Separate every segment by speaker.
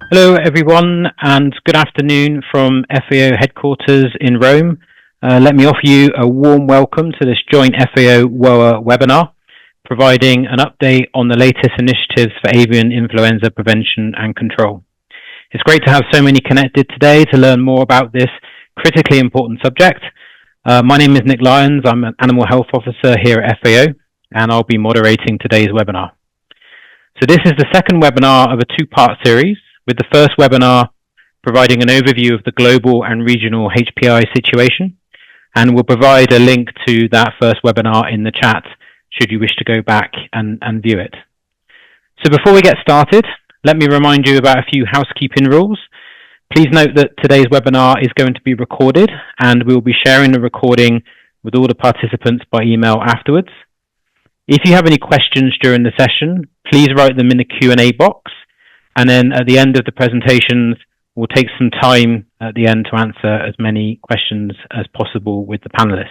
Speaker 1: Hello, everyone, and good afternoon from FAO headquarters in Rome. Let me offer you a warm welcome to this joint FAO-WOAH webinar, providing an update on the latest initiatives for avian influenza prevention and control. It's great to have so many connected today to learn more about this critically important subject. My name is Nick Lyons. I'm an Animal Health Officer here at FAO, and I'll be moderating today's webinar. So this is the second webinar of a two-part series, with the first webinar providing an overview of the global and regional HPAI situation, and we'll provide a link to that first webinar in the chat should you wish to go back and view it. So before we get started, let me remind you about a few housekeeping rules. Please note that today's webinar is going to be recorded, and we'll be sharing the recording with all the participants by email afterwards. If you have any questions during the session, please write them in the Q&A box. And then at the end of the presentations, we'll take some time at the end to answer as many questions as possible with the panelists.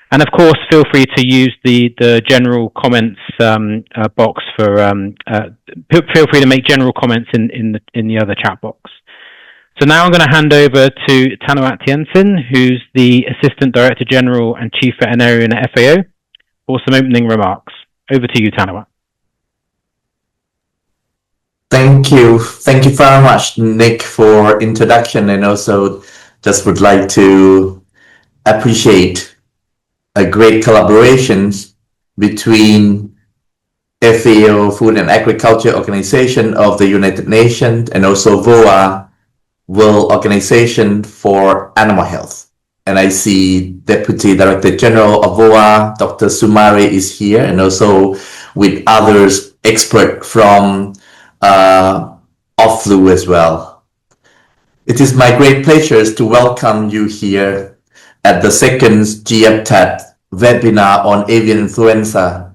Speaker 1: And of course, feel free to use the general comments box for, feel free to make general comments in the other chat box. So now I'm going to hand over to Tanawat Jensen, who's the Assistant Director General and Chief Veterinarian at FAO, for some opening remarks. Over to you, Tanawat.
Speaker 2: Thank you. Thank you very much, Nick, for introduction, and also just would like to appreciate a great collaboration between FAO Food and Agriculture Organization of the United Nations and also WOAH World Organization for Animal Health. And I see Deputy Director General of WOAH, Dr. Sumari, is here, and also with others expert from OFFLU as well. It is my great pleasure to welcome you here at the second GFTAT webinar on avian influenza,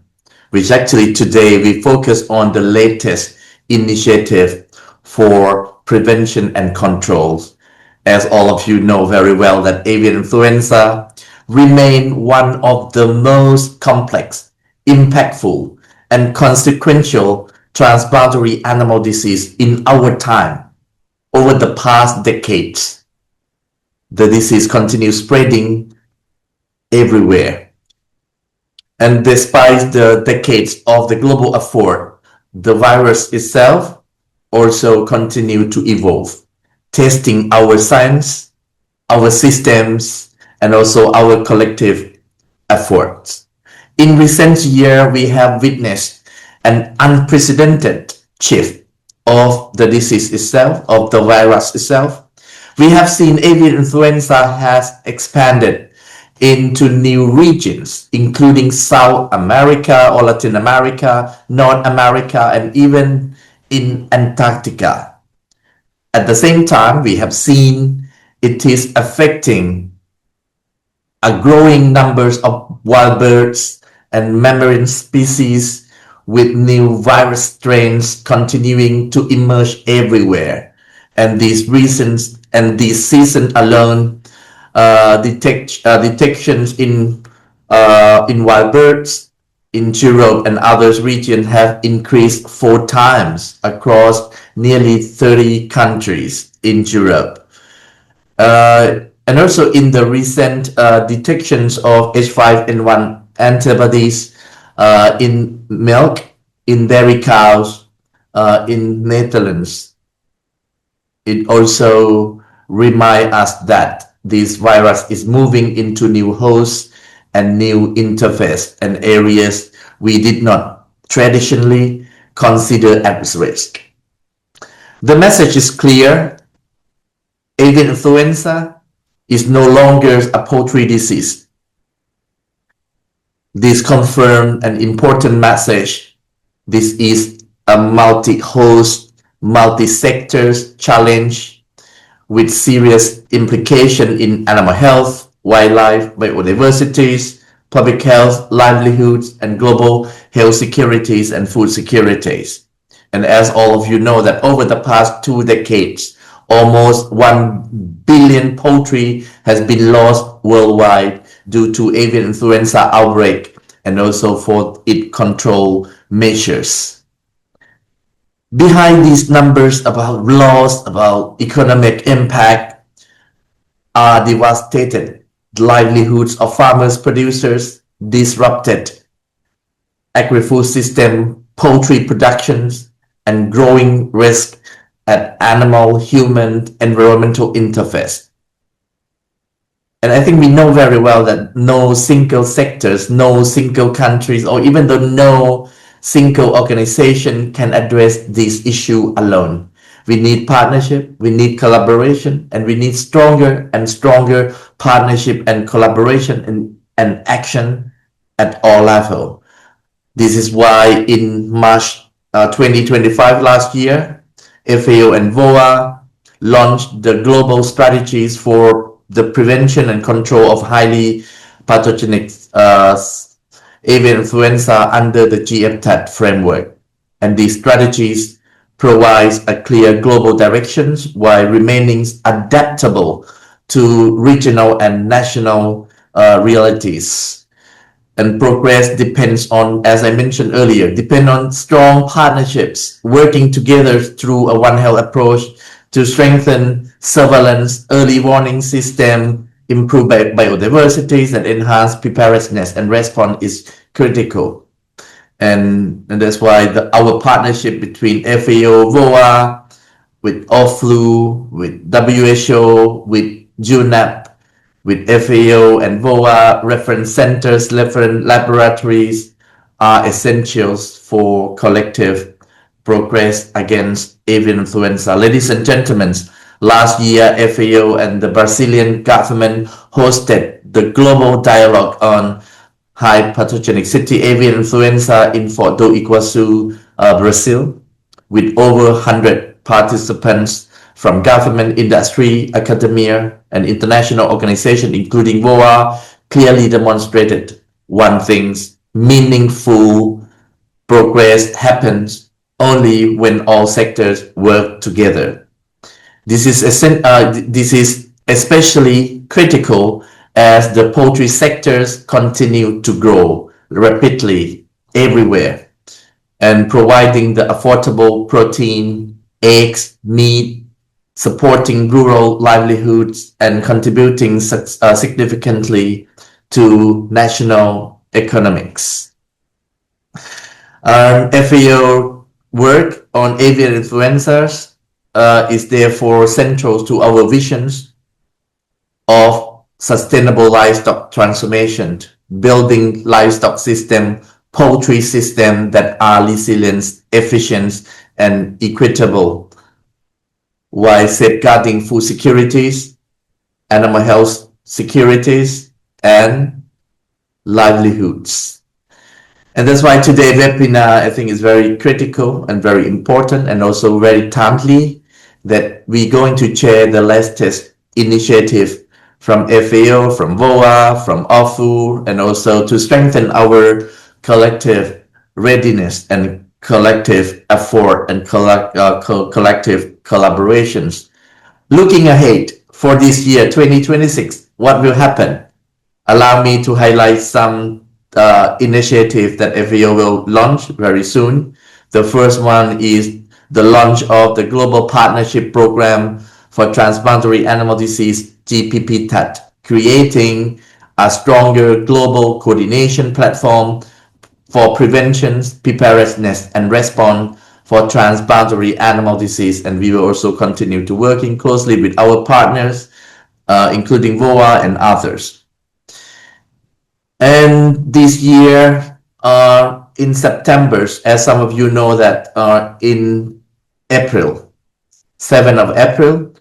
Speaker 2: which actually today we focus on the latest initiative for prevention and control. As all of you know very well, that avian influenza remain one of the most complex, impactful, and consequential transboundary animal disease in our time. Over the past decades, the disease continues spreading everywhere. And despite the decades of the global effort, the virus itself also continue to evolve, testing our science, our systems, and also our collective efforts. In recent years, we have witnessed an unprecedented shift of the disease itself, of the virus itself. We have seen avian influenza has expanded into new regions, including South America or Latin America, North America, and even in Antarctica. At the same time, we have seen it is affecting a growing numbers of wild birds and mammalian species, with new virus strains continuing to emerge everywhere. And these reasons and this season alone, detections in wild birds in Europe and others regions have increased 4 times across nearly 30 countries in Europe. And also in the recent detections of H5N1 antibodies in milk, in dairy cows, in Netherlands. It also reminds us that this virus is moving into new hosts and new interface and areas we did not traditionally consider at risk. The message is clear. Avian influenza is no longer a poultry disease. This confirms an important message. This is a multi-host, multi-sectors challenge with serious implication in animal health, wildlife, biodiversity, public health, livelihoods, and global health securities and food securities. And as all of you know, that over the past 2 decades, almost 1 billion poultry has been lost worldwide due to avian influenza outbreak and also for its control measures. Behind these numbers about loss, about economic impact, are devastated livelihoods of farmers, producers, disrupted agri-food system, poultry productions, and growing risk at animal-human environmental interface. And I think we know very well that no single sectors, no single countries, or even though no single organization can address this issue alone. We need partnership, we need collaboration, and we need stronger and stronger partnership and collaboration and action at all levels. This is why in March 2025 last year, FAO and WOAH launched the global strategies for the prevention and control of highly pathogenic avian influenza under the GFTAT framework. And these strategies provide a clear global directions while remaining adaptable to regional and national realities. And progress depends on, as I mentioned earlier, depend on strong partnerships, working together through a One Health approach to strengthen surveillance, early warning system, improve biodiversity, and enhance preparedness and response is critical. And that's why our partnership between FAO, WOAH, with OFFLU, with WHO, with UNEP, with FAO and WOAH reference centers, reference laboratories are essentials for collective progress against avian influenza. Ladies and gentlemen, last year FAO and the Brazilian government hosted the Global Dialogue on High Pathogenicity Avian Influenza in Foz do Iguaçu, Brazil, with over 100 participants from government, industry, academia, and international organizations, including WOAH, clearly demonstrated one thing: meaningful progress happens only when all sectors work together. This is especially critical as the poultry sectors continue to grow rapidly everywhere, and providing the affordable protein, eggs, meat, supporting rural livelihoods, and contributing significantly to national economics. FAO work on avian influenzas is therefore central to our visions of sustainable livestock transformation, building livestock system, poultry system that are resilient, efficient, and equitable, while safeguarding food securities, animal health securities, and livelihoods. And that's why today's webinar, I think, is very critical and very important, and also very timely, that we're going to share the latest initiative from FAO, from WOAH, from OFFLU, and also to strengthen our collective readiness and collective effort and collective collaborations. Looking ahead for this year, 2026, what will happen? Allow me to highlight some initiatives that FAO will launch very soon. The first one is the launch of the Global Partnership Program for Transboundary Animal Disease, GPPTAT, creating a stronger global coordination platform for prevention, preparedness, and response for transboundary animal disease. And we will also continue to working closely with our partners, including WOAH and others. And this year, in September, as some of you know, that in April, 7th of April,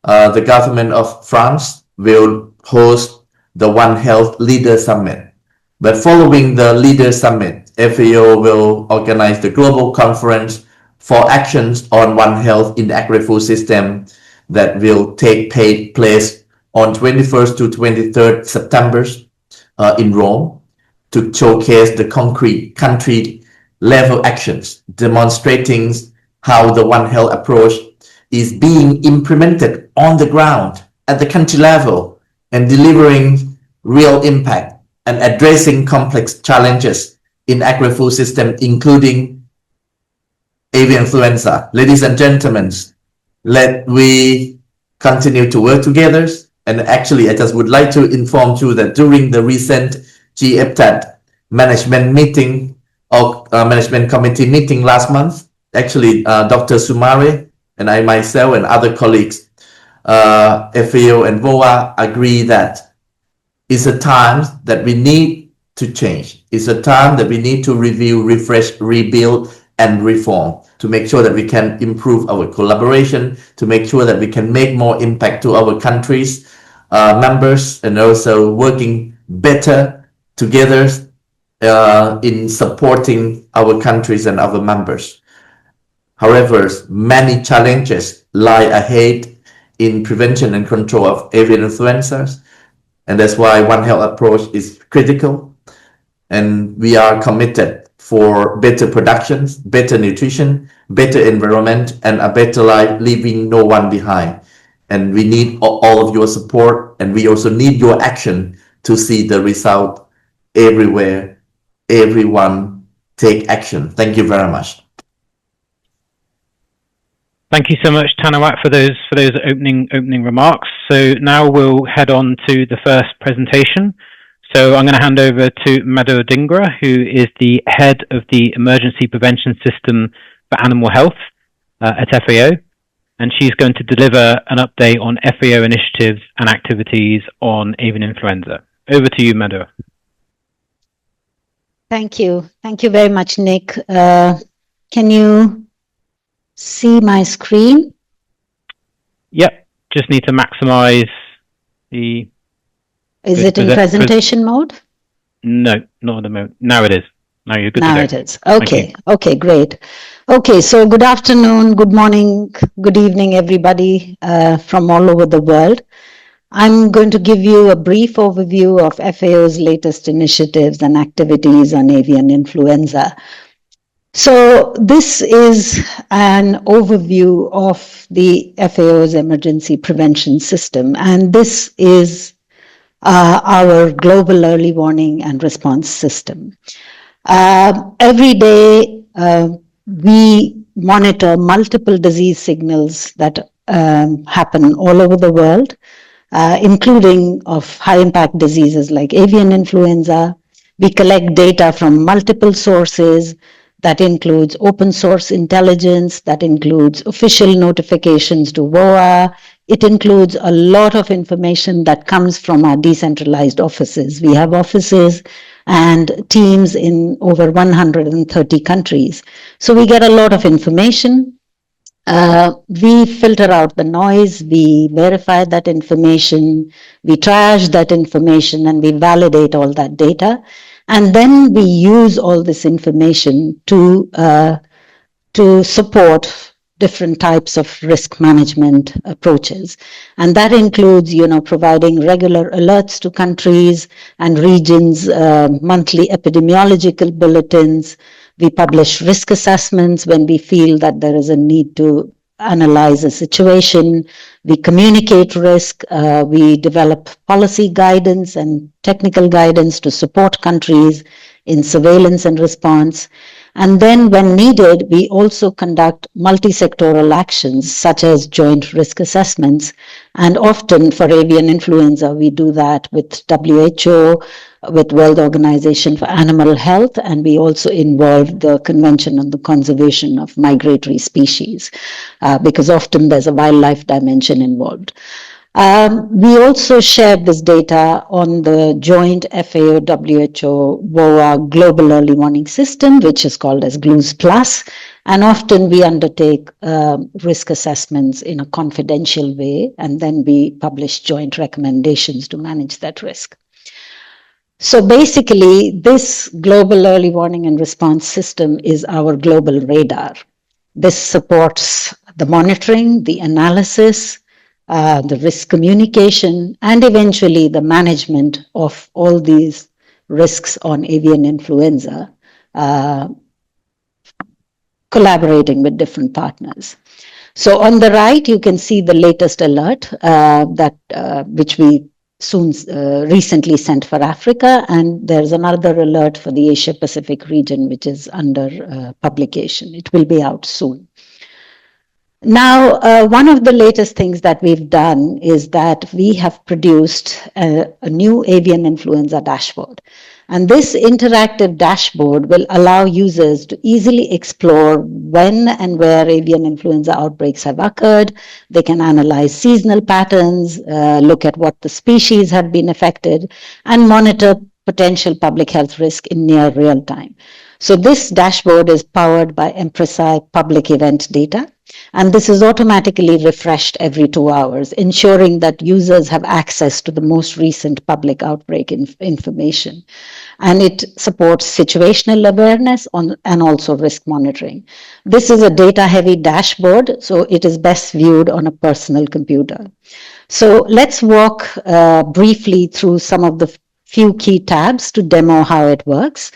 Speaker 2: the government of France will host the One Health Leader Summit. But following the Leader Summit, FAO will organize the global conference for actions on One Health in the agri-food system that will take place on 21st to 23rd September in Rome, to showcase the concrete country level actions, demonstrating how the One Health approach is being implemented on the ground at the country level and delivering real impact and addressing complex challenges in agri-food system, including avian influenza. Ladies and gentlemen, let we continue to work together. And actually, I just would like to inform you that during the recent GFTAT management meeting or management committee meeting last month, actually, Dr. Sumare and I myself and other colleagues, FAO and WOAH agree that it's a time that we need to change. It's a time that we need to review, refresh, rebuild, and reform to make sure that we can improve our collaboration, to make sure that we can make more impact to our countries, members, and also working better together in supporting our countries and our members. However, many challenges lie ahead in prevention and control of avian influenzas, and that's why One Health approach is critical. And we are committed for better productions, better nutrition, better environment, and a better life, leaving no one behind. And we need all of your support, and we also need your action to see the result everywhere. Everyone take action. Thank you very much.
Speaker 1: Thank you so much, Thanawat, for those opening remarks. So now we'll head on to the first presentation. So I'm going to hand over to Madhur Dhingra, who is the head of the Emergency Prevention System for Animal Health at FAO, and she's going to deliver an update on FAO initiatives and activities on avian influenza. Over to you, Madhur.
Speaker 3: Thank you. Thank you very much, Nick. Can you see my screen?
Speaker 1: Yep, just need to maximize the...
Speaker 3: Is it in presentation mode?
Speaker 1: No, not at the moment. Now it is. Now you're good
Speaker 3: now
Speaker 1: to go.
Speaker 3: It is. Okay. Okay, great. Okay, so good afternoon, good morning, good evening, everybody from all over the world. I'm going to give you a brief overview of FAO's latest initiatives and activities on avian influenza. So this is an overview of the FAO's emergency prevention system, and this is our global early warning and response system. Every day, we monitor multiple disease signals that happen all over the world, including of high-impact diseases like avian influenza. We collect data from multiple sources. That includes open source intelligence, that includes official notifications to WOAH. It includes a lot of information that comes from our decentralized offices. We have offices and teams in over 130 countries. So we get a lot of information. We filter out the noise, we verify that information, we triage that information, and we validate all that data. And then we use all this information to support different types of risk management approaches. And that includes, providing regular alerts to countries and regions, monthly epidemiological bulletins. We publish risk assessments when we feel that there is a need to analyze a situation. We communicate risk. We develop policy guidance and technical guidance to support countries in surveillance and response. And then when needed, we also conduct multi-sectoral actions such as joint risk assessments. And often for avian influenza, we do that with WHO, with World Organization for Animal Health, and we also involve the Convention on the Conservation of Migratory Species, because often there's a wildlife dimension involved. We also shared this data on the joint FAO-WHO WOAH Global Early Warning System, which is called as GLUES Plus, and often we undertake risk assessments in a confidential way, and then we publish joint recommendations to manage that risk. So basically, this global early warning and response system is our global radar. This supports the monitoring, the analysis, the risk communication, and eventually the management of all these risks on avian influenza, collaborating with different partners. So on the right, you can see the latest alert which we recently sent for Africa, and there's another alert for the Asia Pacific region, which is under publication. It will be out soon. Now, one of the latest things that we've done is that we have produced a new avian influenza dashboard. And this interactive dashboard will allow users to easily explore when and where avian influenza outbreaks have occurred. They can analyze seasonal patterns, look at what the species have been affected, and monitor potential public health risk in near real time. So this dashboard is powered by Empresi public event data, and this is automatically refreshed every 2 hours, ensuring that users have access to the most recent public outbreak information. And it supports situational awareness and also risk monitoring. This is a data-heavy dashboard, so it is best viewed on a personal computer. So let's walk briefly through some of the few key tabs to demo how it works.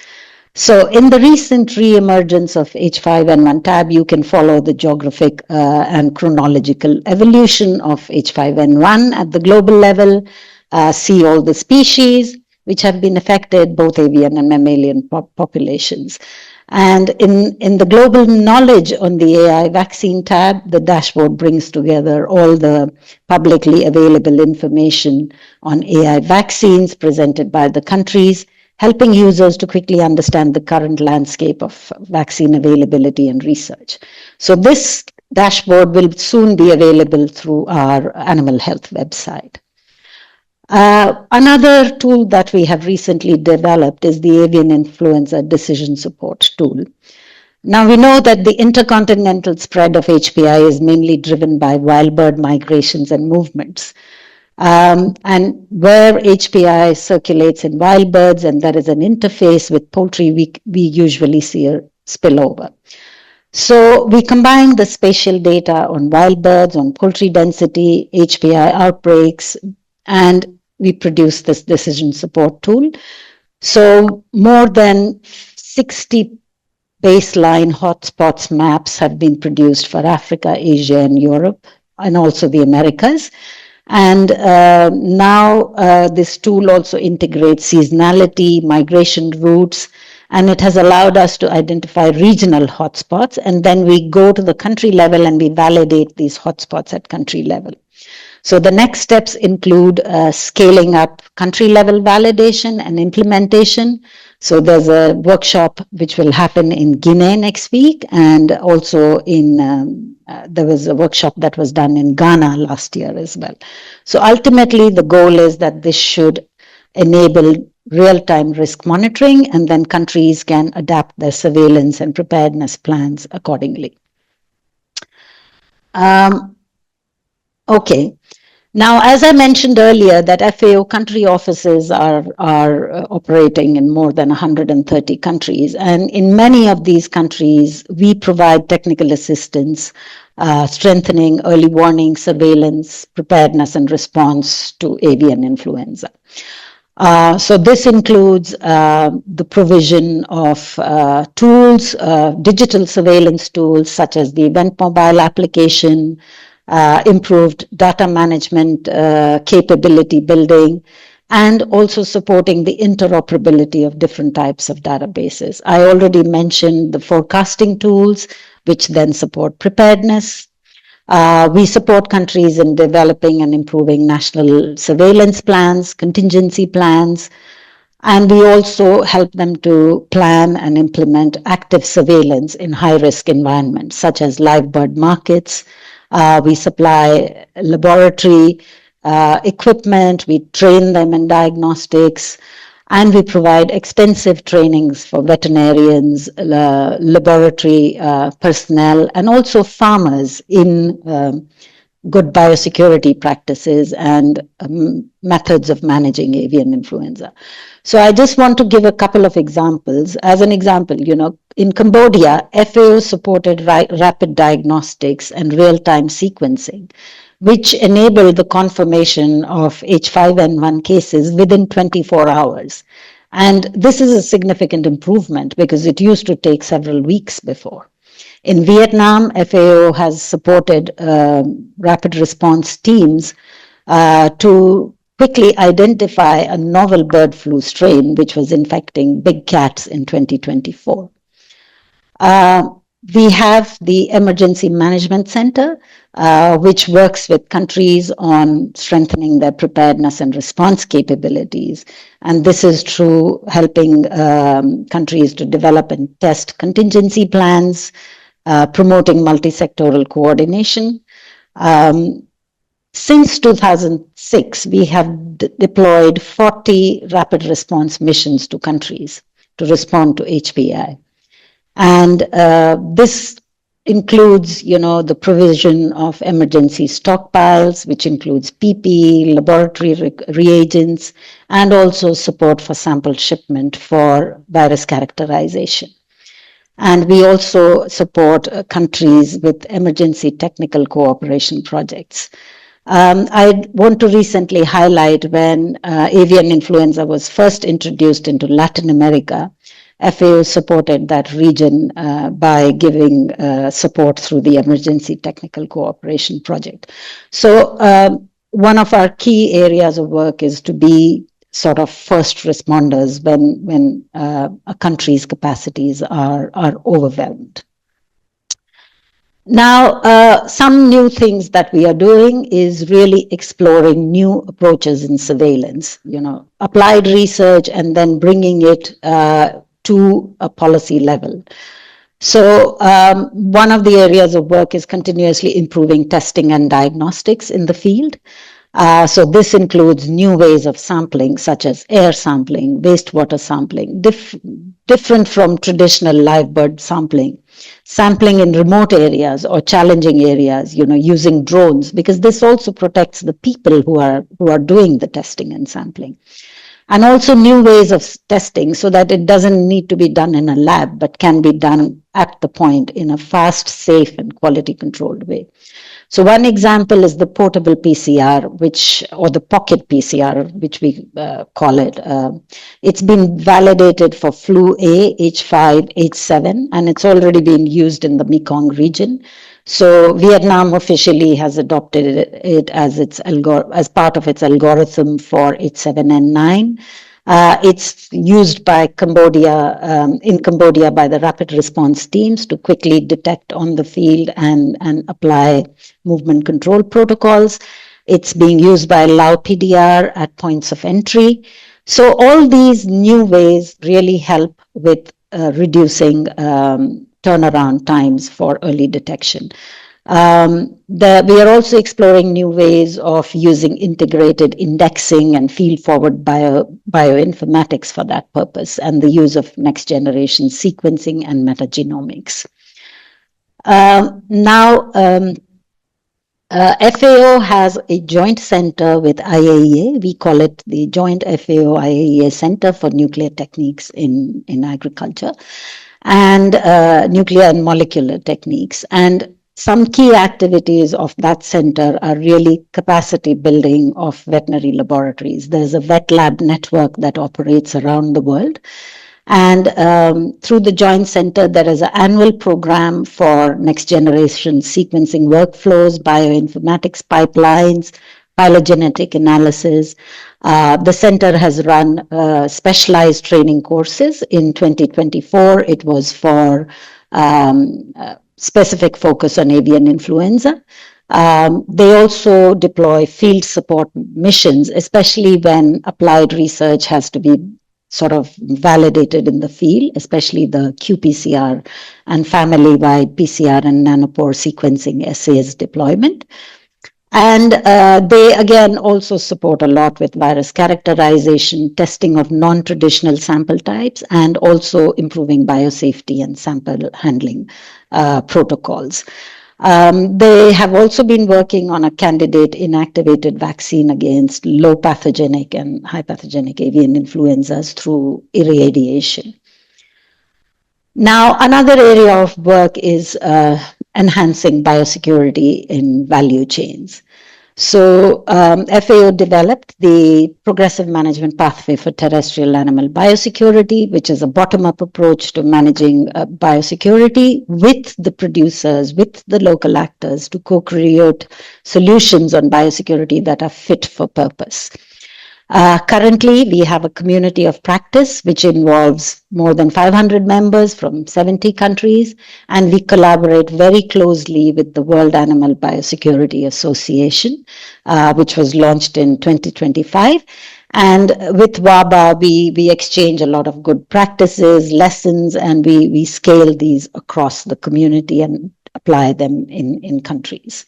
Speaker 3: So in the recent re-emergence of H5N1 tab, you can follow the geographic and chronological evolution of H5N1 at the global level, see all the species which have been affected, both avian and mammalian populations. And in the global knowledge on the AI vaccine tab, the dashboard brings together all the publicly available information on AI vaccines presented by the countries, helping users to quickly understand the current landscape of vaccine availability and research. So this dashboard will soon be available through our animal health website. Another tool that we have recently developed is the Avian Influenza Decision Support tool. Now we know that the intercontinental spread of HPI is mainly driven by wild bird migrations and movements. And where HPI circulates in wild birds and there is an interface with poultry, we usually see a spillover. So we combine the spatial data on wild birds, on poultry density, HPI outbreaks, and we produce this decision support tool. So more than 60 baseline hotspots maps have been produced for Africa, Asia, and Europe, and also the Americas. And now this tool also integrates seasonality, migration routes, and it has allowed us to identify regional hotspots. And then we go to the country level and we validate these hotspots at country level. So the next steps include scaling up country level validation and implementation. So there's a workshop which will happen in Guinea next week, and also there was a workshop that was done in Ghana last year as well. So ultimately the goal is that this should enable real-time risk monitoring, and then countries can adapt their surveillance and preparedness plans accordingly. Okay. Now, as I mentioned earlier, that FAO country offices are operating in more than 130 countries. And in many of these countries, we provide technical assistance, strengthening early warning, surveillance, preparedness, and response to avian influenza. So this includes the provision of tools, digital surveillance tools, such as the Event Mobile application, improved data management capability building, and also supporting the interoperability of different types of databases. I already mentioned the forecasting tools, which then support preparedness. We support countries in developing and improving national surveillance plans, contingency plans, and we also help them to plan and implement active surveillance in high-risk environments, such as live bird markets. We supply laboratory equipment, we train them in diagnostics, and we provide extensive trainings for veterinarians, laboratory personnel, and also farmers in good biosecurity practices and methods of managing avian influenza. So I just want to give a couple of examples. As an example, in Cambodia, FAO supported rapid diagnostics and real-time sequencing, which enabled the confirmation of H5N1 cases within 24 hours. And this is a significant improvement because it used to take several weeks before. In Vietnam, FAO has supported rapid response teams to quickly identify a novel bird flu strain which was infecting big cats in 2024. We have the Emergency Management Center, which works with countries on strengthening their preparedness and response capabilities. And this is through helping countries to develop and test contingency plans, promoting multi-sectoral coordination. Since 2006, we have deployed 40 rapid response missions to countries to respond to HPAI. And this includes, the provision of emergency stockpiles, which includes PPE, laboratory reagents, and also support for sample shipment for virus characterization. And we also support countries with emergency technical cooperation projects. I want to recently highlight when avian influenza was first introduced into Latin America, FAO supported that region by giving support through the Emergency Technical Cooperation Project. So one of our key areas of work is to be sort of first responders when a country's capacities are overwhelmed. Now, some new things that we are doing is really exploring new approaches in surveillance, applied research and then bringing it to a policy level. So one of the areas of work is continuously improving testing and diagnostics in the field. So this includes new ways of sampling, such as air sampling, wastewater sampling, different from traditional live bird sampling, sampling in remote areas or challenging areas, using drones, because this also protects the people who are doing the testing and sampling. And also new ways of testing so that it doesn't need to be done in a lab, but can be done at the point in a fast, safe, and quality controlled way. So one example is the portable PCR, or the pocket PCR, which we call it. It's been validated for flu A, H5, H7, and it's already been used in the Mekong region. So Vietnam officially has adopted it as part of its algorithm for H7N9. It's used by in Cambodia by the rapid response teams to quickly detect on the field and apply movement control protocols. It's being used by Lao PDR at points of entry. So all these new ways really help with reducing turnaround times for early detection. We are also exploring new ways of using integrated indexing and field-forward bioinformatics for that purpose, and the use of next-generation sequencing and metagenomics. FAO has a joint center with IAEA. We call it the Joint FAO-IAEA Center for Nuclear Techniques in Agriculture, and nuclear and molecular techniques. And some key activities of that center are really capacity building of veterinary laboratories. There's a vet lab network that operates around the world. And through the Joint Center, there is an annual program for next generation sequencing workflows, bioinformatics pipelines, phylogenetic analysis. The center has run specialized training courses. In 2024, it was for specific focus on avian influenza. They also deploy field support missions, especially when applied research has to be sort of validated in the field, especially the qPCR and family-wide PCR and nanopore sequencing assays deployment. And they, again, also support a lot with virus characterization, testing of non-traditional sample types, and also improving biosafety and sample handling protocols. They have also been working on a candidate inactivated vaccine against low pathogenic and high pathogenic avian influenzas through irradiation. Now, another area of work is enhancing biosecurity in value chains. So FAO developed the Progressive Management Pathway for Terrestrial Animal Biosecurity, which is a bottom-up approach to managing biosecurity with the producers, with the local actors, to co-create solutions on biosecurity that are fit for purpose. Currently, we have a community of practice which involves more than 500 members from 70 countries, and we collaborate very closely with the World Animal Biosecurity Association, which was launched in 2025. And with WABA, we exchange a lot of good practices, lessons, and we scale these across the community and apply them in countries.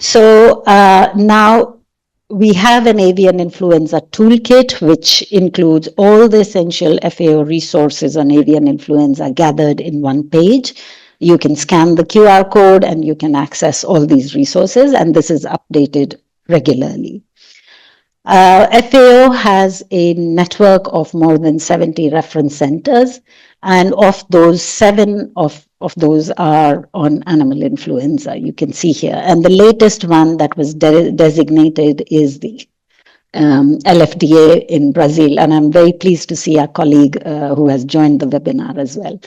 Speaker 3: So now we have an avian influenza toolkit, which includes all the essential FAO resources on avian influenza gathered in one page. You can scan the QR code and you can access all these resources, and this is updated regularly. FAO has a network of more than 70 reference centers, and of those, 7 of those are on animal influenza, you can see here. And the latest one that was designated is the LFDA in Brazil, and I'm very pleased to see our colleague who has joined the webinar as well.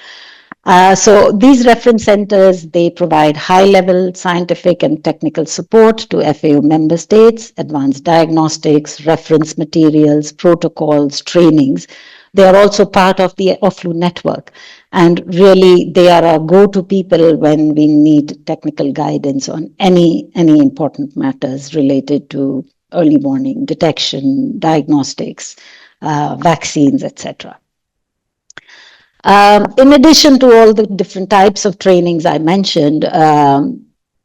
Speaker 3: So these reference centers, they provide high-level scientific and technical support to FAO member states, advanced diagnostics, reference materials, protocols, trainings. They are also part of the OFFLU network, and really they are our go-to people when we need technical guidance on any important matters related to early warning, detection, diagnostics, vaccines, etc. In addition to all the different types of trainings I mentioned,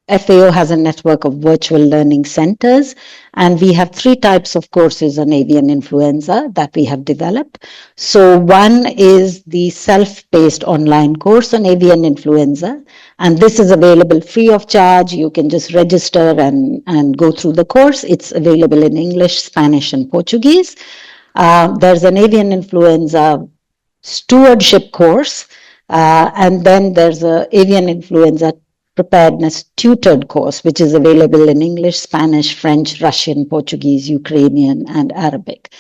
Speaker 3: FAO has a network of virtual learning centers, and we have 3 types of courses on avian influenza that we have developed. So one is the self-paced online course on avian influenza, and this is available free of charge. You can just register and go through the course. It's available in English, Spanish, and Portuguese. There's an avian influenza stewardship course, and then there's an avian influenza preparedness tutored course, which is available in English, Spanish, French, Russian, Portuguese, Ukrainian, and Arabic.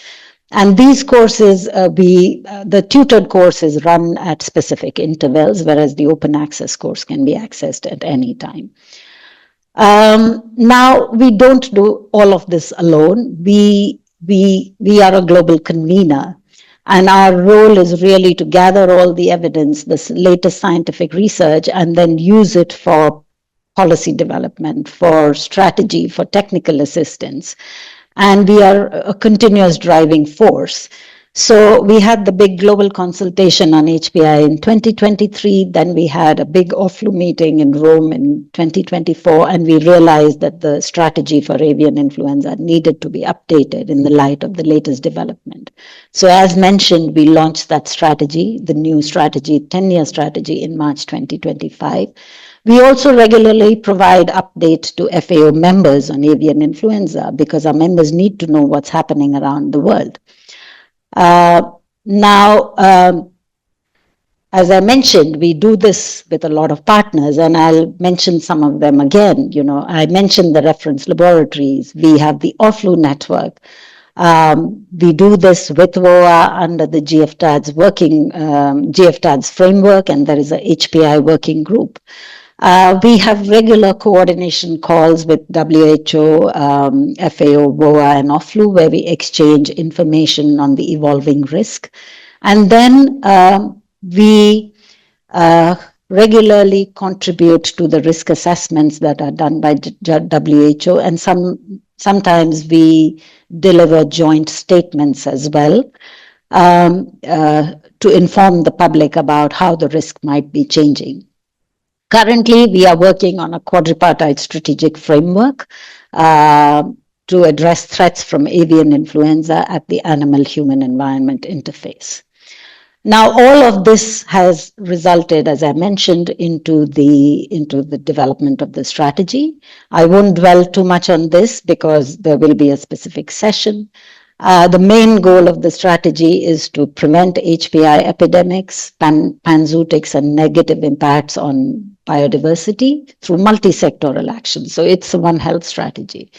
Speaker 3: And these courses, the tutored courses run at specific intervals, whereas the open access course can be accessed at any time. Now, we don't do all of this alone. We are a global convener, and our role is really to gather all the evidence, this latest scientific research, and then use it for policy development, for strategy, for technical assistance. And we are a continuous driving force. So we had the big global consultation on HPAI in 2023. Then we had a big OFFLU meeting in Rome in 2024, and we realized that the strategy for avian influenza needed to be updated in the light of the latest development. So as mentioned, we launched that strategy, the new strategy, 10-year strategy, in March 2025. We also regularly provide updates to FAO members on avian influenza because our members need to know what's happening around the world. Now, as I mentioned, we do this with a lot of partners, and I'll mention some of them again. You know, I mentioned the reference laboratories. We have the OFFLU network. We do this with WOAH under the GFTAD's GFTAD's framework, and there is a HPAI working group. We have regular coordination calls with WHO, FAO, WOAH, and OFFLU, where we exchange information on the evolving risk. And then we regularly contribute to the risk assessments that are done by WHO, and sometimes we deliver joint statements as well to inform the public about how the risk might be changing. Currently, we are working on a quadripartite strategic framework to address threats from avian influenza at the animal-human environment interface. Now, all of this has resulted, as I mentioned, into the development of the strategy. I won't dwell too much on this because there will be a specific session. The main goal of the strategy is to prevent HPAI epidemics, panzootics, and negative impacts on biodiversity through multi-sectoral action. So it's a One Health strategy.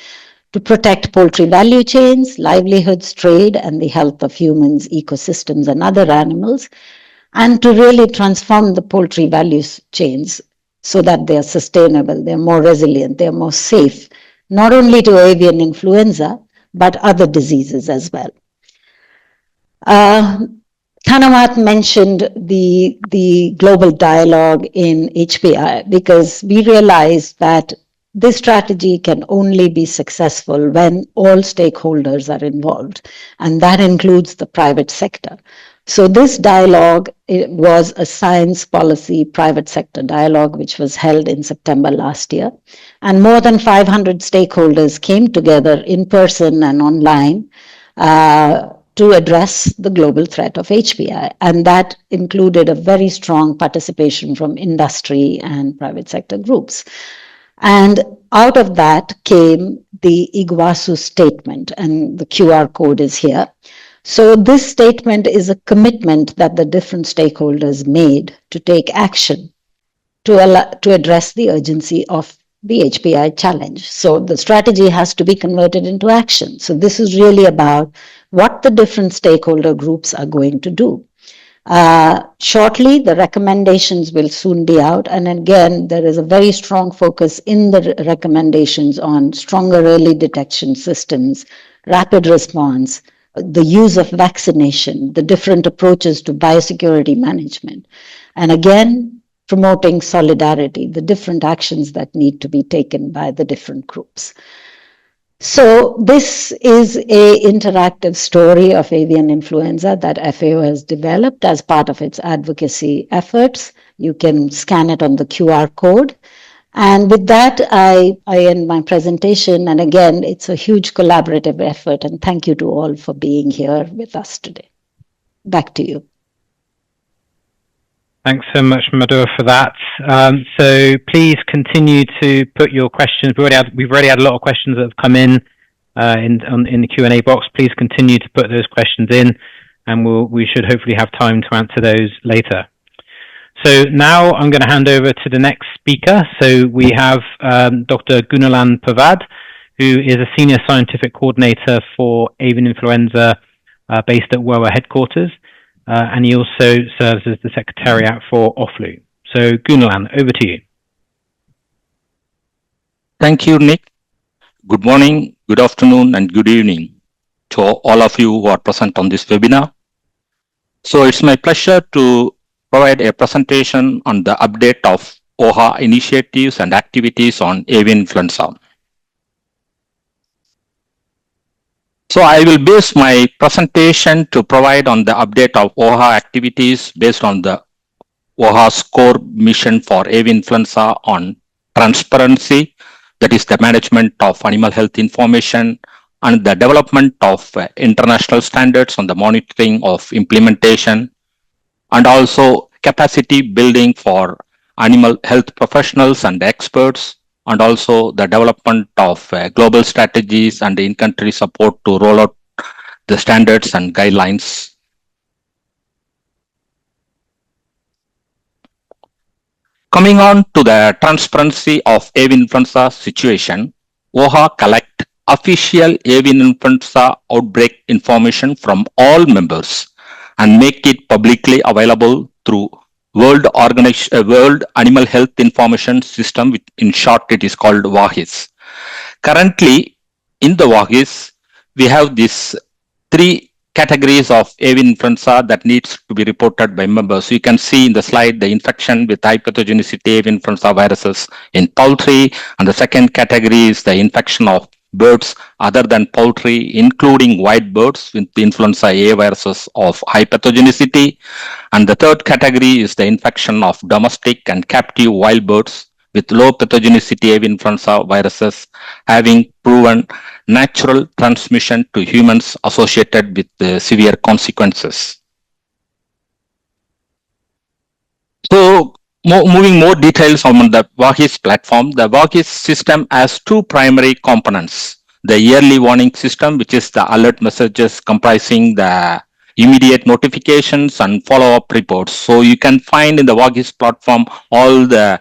Speaker 3: To protect poultry value chains, livelihoods, trade, and the health of humans, ecosystems, and other animals, and to really transform the poultry value chains so that they are sustainable, they're more resilient, they're more safe, not only to avian influenza, but other diseases as well. Thanawat mentioned the global dialogue in HPI because we realized that this strategy can only be successful when all stakeholders are involved, and that includes the private sector. So this dialogue, it was a science policy private sector dialogue which was held in September last year, and more than 500 stakeholders came together in person and online to address the global threat of HPI. And that included a very strong participation from industry and private sector groups. And out of that came the Iguazu statement, and the QR code is here. So this statement is a commitment that the different stakeholders made to take action to address the urgency of the HPI challenge. So the strategy has to be converted into action. So this is really about what the different stakeholder groups are going to do. Shortly, the recommendations will soon be out. And again, there is a very strong focus in the recommendations on stronger early detection systems, rapid response, the use of vaccination, the different approaches to biosecurity management. And again, promoting solidarity, the different actions that need to be taken by the different groups. So this is an interactive story of avian influenza that FAO has developed as part of its advocacy efforts. You can scan it on the QR code. And with that, I end my presentation. And again, it's a huge collaborative effort. And thank you to all for being here with us today. Back to you.
Speaker 1: Thanks so much, Madhur, for that. So please continue to put your questions. We've already had a lot of questions that have come in the Q&A box. Please continue to put those questions in, and we should hopefully have time to answer those later. So now I'm going to hand over to the next speaker. So we have Dr. Gunalan Pavad, who is a Senior Scientific Coordinator for Avian Influenza based at WOAH headquarters. And he also serves as the Secretariat for OFFLU. So Gunalan, over to you.
Speaker 4: Thank you, Nick. Good morning, good afternoon, and good evening to all of you who are present on this webinar. So it's my pleasure to provide a presentation on the update of WOAH initiatives and activities on avian influenza. So I will base my presentation to provide on the update of WOAH activities based on the WOAH's core mission for avian influenza on transparency, that is the management of animal health information, and the development of international standards on the monitoring of implementation, and also capacity building for animal health professionals and experts, and also the development of global strategies and in-country support to roll out the standards and guidelines. Coming on to the transparency of avian influenza situation, WOAH collect official avian influenza outbreak information from all members and make it publicly available through World Animal Health Information System, in short it is called WOAHs. Currently, in the WOAHs, we have these three categories of avian influenza that needs to be reported by members. You can see in the slide the infection with high pathogenicity avian influenza viruses in poultry, and the second category is the infection of birds other than poultry, including white birds with the influenza A viruses of high pathogenicity. And the third category is the infection of domestic and captive wild birds with low pathogenicity avian influenza viruses having proven natural transmission to humans associated with severe consequences. So, moving more details on the WOAHs platform, the WOAHs system has two primary components. The yearly warning system, which is the alert messages comprising the immediate notifications and follow-up reports. So you can find in the WOAHs platform all the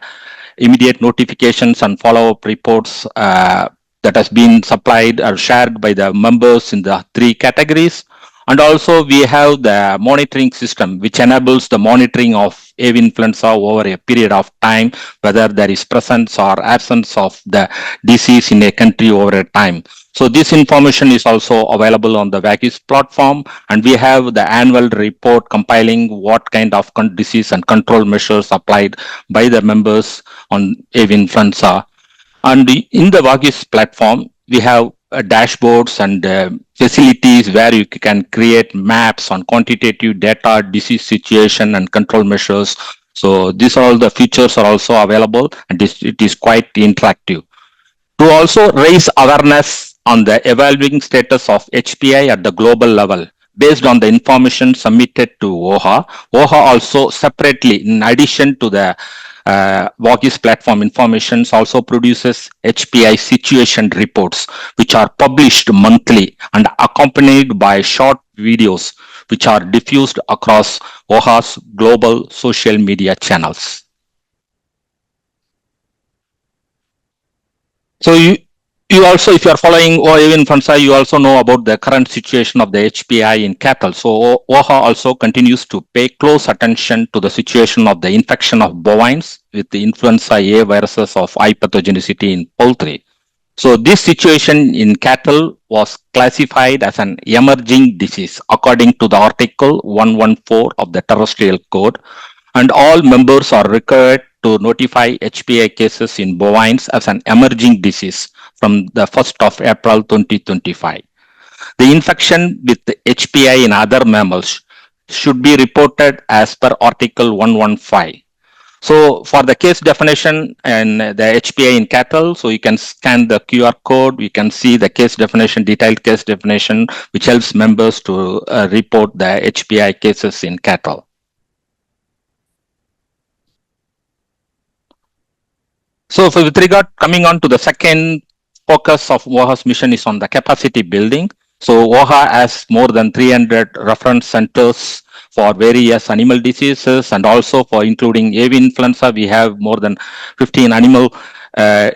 Speaker 4: immediate notifications and follow-up reports that has been supplied or shared by the members in the three categories. And also we have the monitoring system, which enables the monitoring of avian influenza over a period of time, whether there is presence or absence of the disease in a country over a time. So this information is also available on the WOAH platform, and we have the annual report compiling what kind of disease and control measures applied by the members on avian influenza. And in the WOAH platform, we have dashboards and facilities where you can create maps on quantitative data, disease situation, and control measures. So these all the features are also available, and it is quite interactive. To also raise awareness on the evolving status of HPI at the global level, based on the information submitted to WOAH, WOAH also separately, in addition to the WOAH platform information, also produces HPI situation reports, which are published monthly and accompanied by short videos, which are diffused across WOAH's global social media channels. So you also, if you are following avian influenza, you also know about the current situation of the HPI in cattle. So WOAH also continues to pay close attention to the situation of the infection of bovines with the influenza A viruses of high pathogenicity in poultry. So this situation in cattle was classified as an emerging disease according to the Article 114 of the Terrestrial Code, and all members are required to notify HPI cases in bovines as an emerging disease from the 1st of April 2025. The infection with the HPI in other mammals should be reported as per Article 115. So for the case definition and the HPI in cattle, so you can scan the QR code, you can see the case definition, detailed case definition, which helps members to report the HPI cases in cattle. So with regard, coming on to the second focus of WOAH's mission is on the capacity building. So WOAH has more than 300 reference centers for various animal diseases, and also for including avian influenza, we have more than 15 animal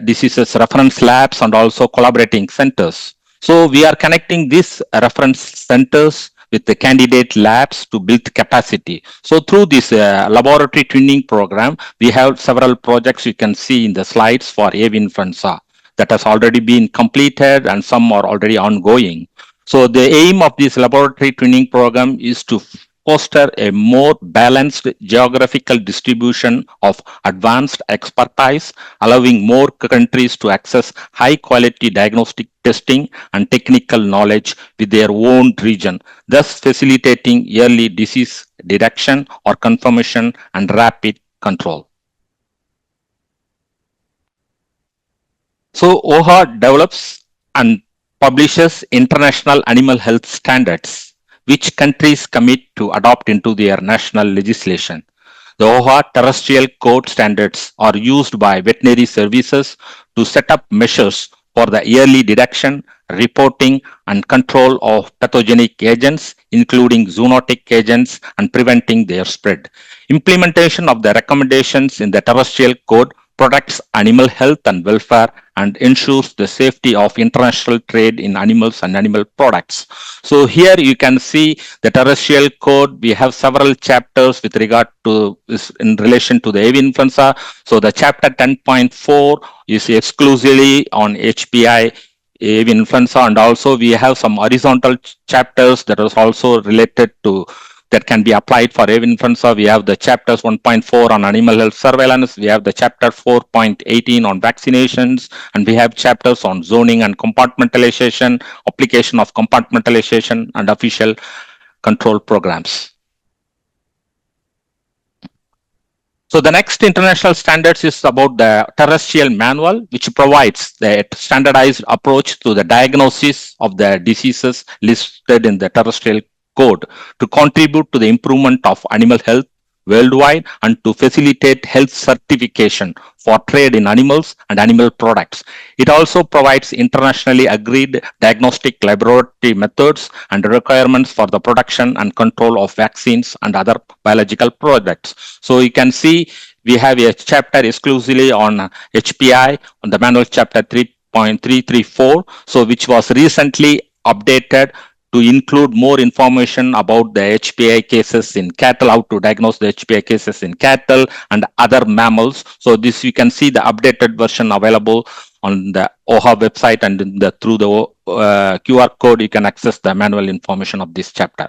Speaker 4: diseases reference labs and also collaborating centers. So we are connecting these reference centers with the candidate labs to build capacity. So through this laboratory training program, we have several projects you can see in the slides for avian influenza that has already been completed, and some are already ongoing. So the aim of this laboratory training program is to foster a more balanced geographical distribution of advanced expertise, allowing more countries to access high quality diagnostic testing and technical knowledge with their own region, thus facilitating early disease detection or confirmation and rapid control. So WOAH develops and publishes international animal health standards, which countries commit to adopt into their national legislation. The WOAH terrestrial code standards are used by veterinary services to set up measures for the early detection, reporting, and control of pathogenic agents, including zoonotic agents, and preventing their spread. Implementation of the recommendations in the terrestrial code protects animal health and welfare and ensures the safety of international trade in animals and animal products. So here you can see the terrestrial code. We have several chapters with regard to this in relation to the avian influenza. So the chapter 10.4 is exclusively on HPI avian influenza, and also we have some horizontal chapters that is also related to that can be applied for avian influenza. We have the chapters 1.4 on animal health surveillance. We have the chapter 4.18 on vaccinations, and we have chapters on zoning and compartmentalization, application of compartmentalization, and official control programs. So the next international standards is about the terrestrial manual, which provides the standardized approach to the diagnosis of the diseases listed in the terrestrial code to contribute to the improvement of animal health worldwide and to facilitate health certification for trade in animals and animal products. It also provides internationally agreed diagnostic laboratory methods and requirements for the production and control of vaccines and other biological products. So you can see we have a chapter exclusively on HPI on the manual chapter 3.334, so which was recently updated to include more information about the HPAI cases in cattle, how to diagnose the HPAI cases in cattle and other mammals. So this you can see the updated version available on the OHA website, and through the QR code you can access the manual information of this chapter.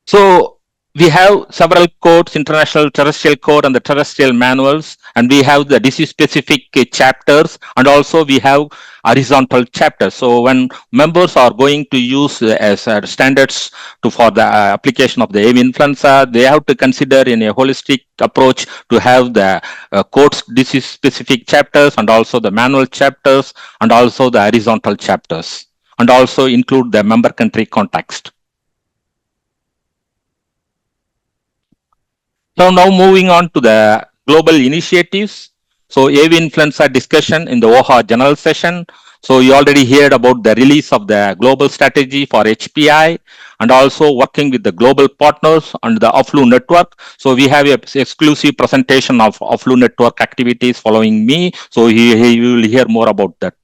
Speaker 4: So we have several codes, international terrestrial code and the terrestrial manuals, and we have the disease specific chapters, and also we have horizontal chapters. So when members are going to use as standards for the application of the avian influenza, they have to consider in a holistic approach to have the codes disease specific chapters, and also the manual chapters, and also the horizontal chapters, and also include the member country context. So now moving on to the global initiatives. So avian influenza discussion in the OHA general session. So you already heard about the release of the global strategy for HPI, and also working with the global partners and the OFFLU network. So we have an exclusive presentation of OFFLU network activities following me. So you will hear more about that.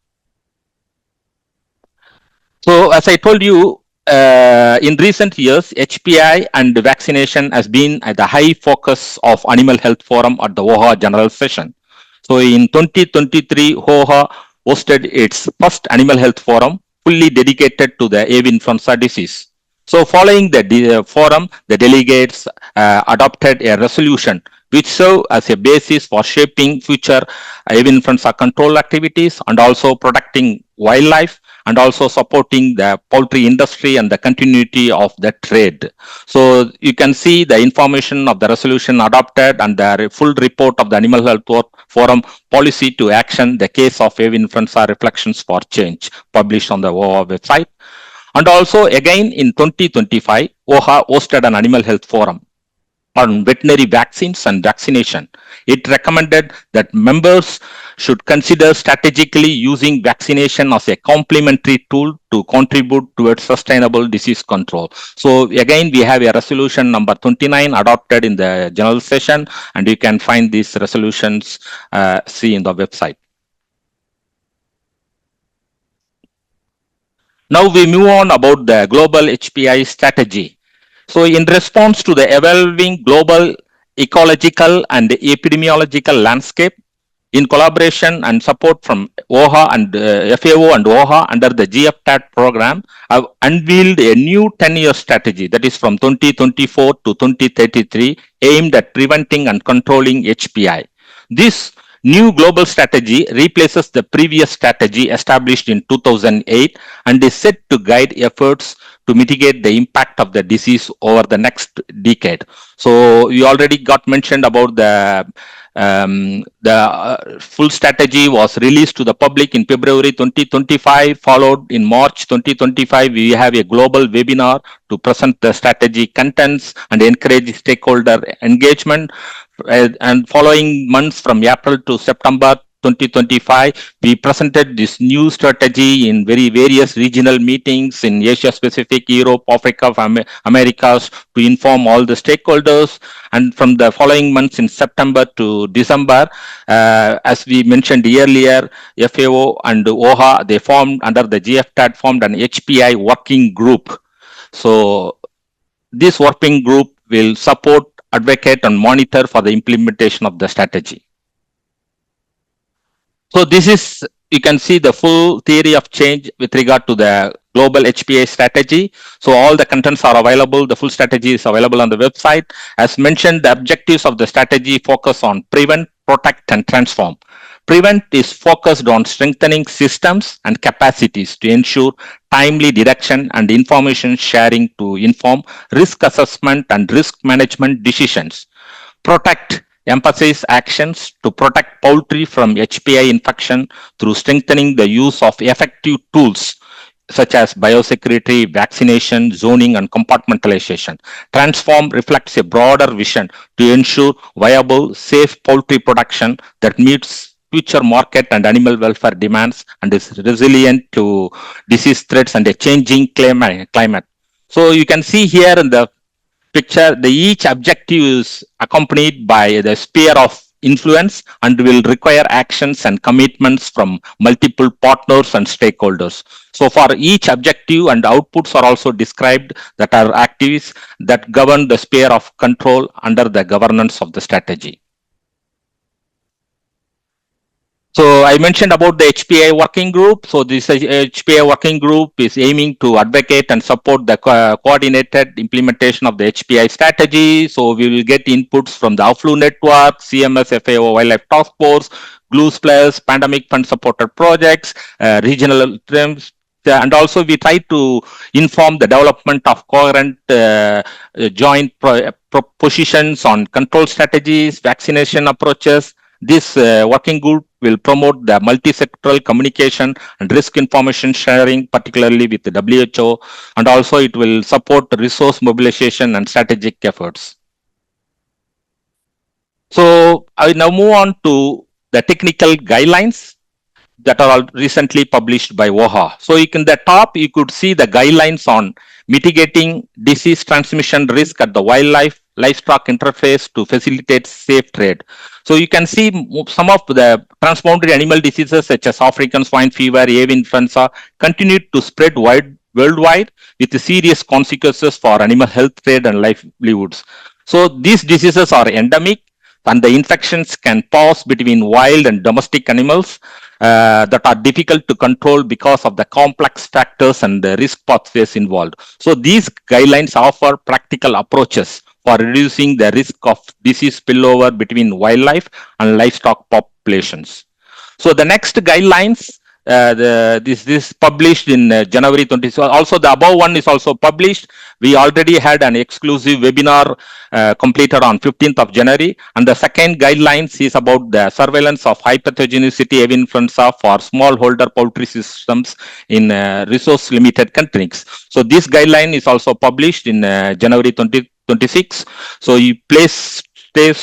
Speaker 4: So as I told you, in recent years, HPI and vaccination has been at the high focus of Animal Health Forum at the OHA General Session. So in 2023, OHA hosted its first Animal Health Forum, fully dedicated to the avian influenza disease. So following the forum, the delegates adopted a resolution which serve as a basis for shaping future avian influenza control activities, and also protecting wildlife, and also supporting the poultry industry and the continuity of the trade. So you can see the information of the resolution adopted and the full report of the Animal Health Forum policy to action, the case of avian influenza reflections for change, published on the OHA website. And also again in 2025, OHA hosted an Animal Health Forum on veterinary vaccines and vaccination. It recommended that members should consider strategically using vaccination as a complementary tool to contribute towards sustainable disease control. So again, we have a resolution number 29 adopted in the general session, and you can find these resolutions see in the website. Now we move on about the global HPAI strategy. So in response to the evolving global ecological and epidemiological landscape, in collaboration and support from OHA and FAO and OHA under the GFTAT program, have unveiled a new 10-year strategy, that is from 2024 to 2033, aimed at preventing and controlling HPI. This new global strategy replaces the previous strategy established in 2008 and is set to guide efforts to mitigate the impact of the disease over the next decade. So you already got mentioned about the full strategy was released to the public in February 2025, followed in March 2025. We have a global webinar to present the strategy contents and encourage stakeholder engagement. And following months from April to September 2025, we presented this new strategy in various regional meetings in Asia Pacific, Europe, Africa, Americas, to inform all the stakeholders. And from the following months in September to December, as we mentioned earlier, FAO and OHA, they formed under the GFTAT, formed an HPI working group. So this working group will support, advocate and monitor for the implementation of the strategy. So this is, you can see the full theory of change with regard to the global HPAI strategy. So all the contents are available. The full strategy is available on the website. As mentioned, the objectives of the strategy focus on prevent, protect and transform. Prevent is focused on strengthening systems and capacities to ensure timely detection and information sharing to inform risk assessment and risk management decisions. Protect emphasize actions to protect poultry from HPI infection through strengthening the use of effective tools such as biosecurity, vaccination, zoning, and compartmentalization. Transform reflects a broader vision to ensure viable, safe poultry production that meets future market and animal welfare demands and is resilient to disease threats and a changing climate. So you can see here in the picture, each objective is accompanied by the sphere of influence and will require actions and commitments from multiple partners and stakeholders. So for each objective and outputs are also described that are activities that govern the sphere of control under the governance of the strategy. So I mentioned about the HPAI working group. So this HPAI working group is aiming to advocate and support the coordinated implementation of the HPAI strategy. So we will get inputs from the OFFLU network, CMS, FAO Wildlife Task Force, GLUES Plus, Pandemic Fund supported projects, regional trends, and also we try to inform the development of coherent joint positions on control strategies, vaccination approaches. This working group will promote the multi-sectoral communication and risk information sharing, particularly with the WHO, and also it will support resource mobilization and strategic efforts. So I now move on to the technical guidelines that are all recently published by WOAH. So in the top, you could see the guidelines on mitigating disease transmission risk at the livestock interface to facilitate safe trade. So you can see some of the transboundary animal diseases such as African swine fever, avian influenza continue to spread worldwide with serious consequences for animal health, trade and livelihoods. So these diseases are endemic and the infections can pass between wild and domestic animals that are difficult to control because of the complex factors and the risk pathways involved. So these guidelines offer practical approaches for reducing the risk of disease spillover between wildlife and livestock populations. So the next guidelines, this published in January 20. So also the above one is also published. We already had an exclusive webinar completed on 15th of January. And the second guidelines is about the surveillance of high pathogenicity avian influenza for smallholder poultry systems in resource limited countries. So this guideline is also published in January 2026. So you stay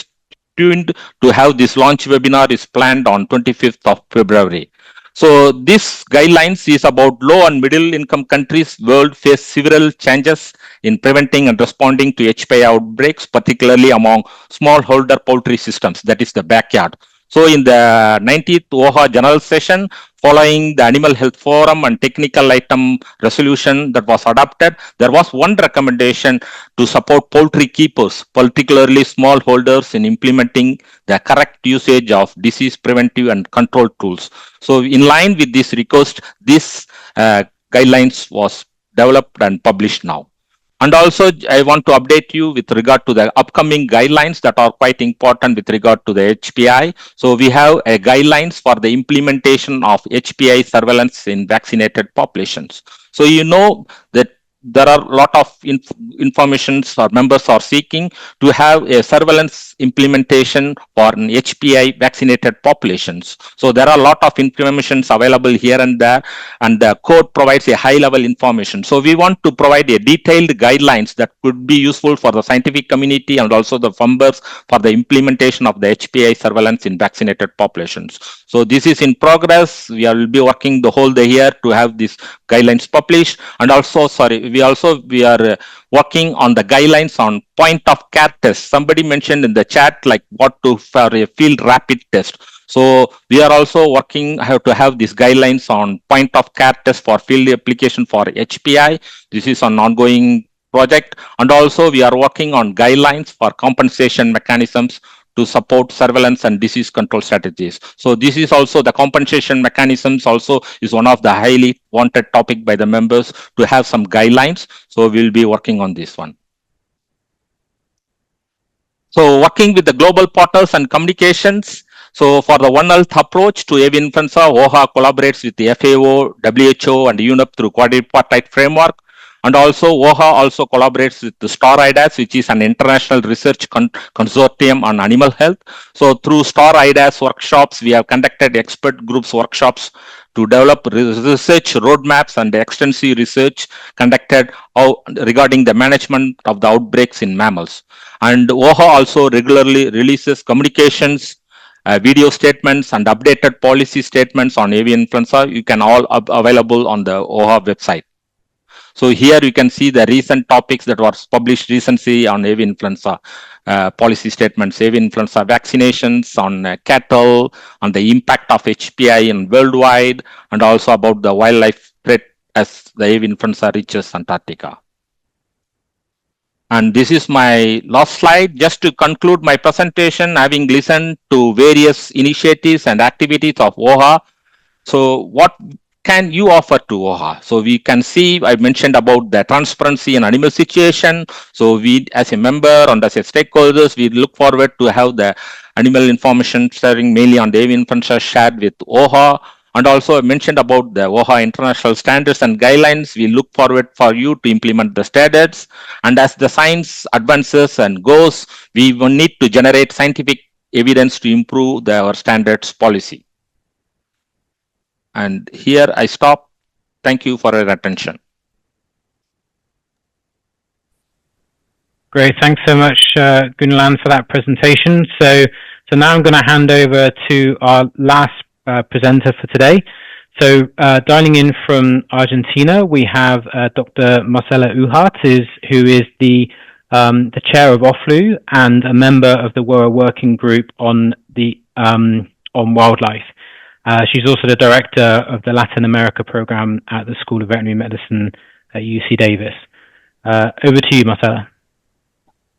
Speaker 4: tuned to have this launch webinar is planned on 25th of February. So this guidelines is about low and middle income countries world face several changes in preventing and responding to HPAI outbreaks, particularly among smallholder poultry systems, that is the backyard. So in the 90th WOAH General Session, following the Animal Health Forum and Technical Item Resolution that was adopted, there was one recommendation to support poultry keepers, particularly smallholders, in implementing the correct usage of disease preventive and control tools. So in line with this request, this guidelines was developed and published now. And also, I want to update you with regard to the upcoming guidelines that are quite important with regard to the HPAI. So we have a guidelines for the implementation of HPAI surveillance in vaccinated populations. So you know that there are a lot of informations or members are seeking to have a surveillance implementation for an HPAI vaccinated populations. So there are a lot of informations available here and there, and the code provides a high level information. So we want to provide a detailed guidelines that could be useful for the scientific community and also the members for the implementation of the HPAI surveillance in vaccinated populations. So this is in progress. We will be working the whole day here to have these guidelines published. And also, we are working on the guidelines on point of care test. Somebody mentioned in the chat like what to for a field rapid test. So we are also working how to have these guidelines on point of care test for field application for HPAI. This is an ongoing project. And also we are working on guidelines for compensation mechanisms to support surveillance and disease control strategies. So this is also the compensation mechanisms also is one of the highly wanted topic by the members to have some guidelines. So we'll be working on this one. So working with the global partners and communications. So for the One Health approach to avian influenza, WOAH collaborates with the FAO, WHO and UNEP through quadripartite framework. And also WOAH also collaborates with the STAR IDAS, which is an international research consortium on animal health. So through STAR IDAS workshops, we have conducted expert groups workshops to develop research roadmaps and extensive research conducted regarding the management of the outbreaks in mammals. And WOAH also regularly releases communications, video statements and updated policy statements on avian influenza. You can all available on the WOAH website. So here you can see the recent topics that was published recently on avian influenza policy statements, avian influenza vaccinations on cattle, on the impact of HPI in worldwide, and also about the wildlife threat as the avian influenza reaches Antarctica. And this is my last slide. Just to conclude my presentation, having listened to various initiatives and activities of WOAH, so what can you offer to WOAH? So we can see, I mentioned about the transparency in animal situation. So we, as a member and as a stakeholders, we look forward to have the animal information sharing mainly on the avian influenza shared with WOAH. And also I mentioned about the WOAH international standards and guidelines. We look forward for you to implement the standards. And as the science advances and goes, we will need to generate scientific evidence to improve our standards policy. And here I stop. Thank you for your attention.
Speaker 1: Great, thanks so much, Gunalan, for that presentation. So now I'm going to hand over to our last presenter for today. So dialing in from Argentina, we have Dr. Marcela Uhart, who is the chair of OFFLU and a member of the WOAH working group on wildlife. She's also the director of the Latin America program at the School of Veterinary Medicine at UC Davis. Over to you, Marcela.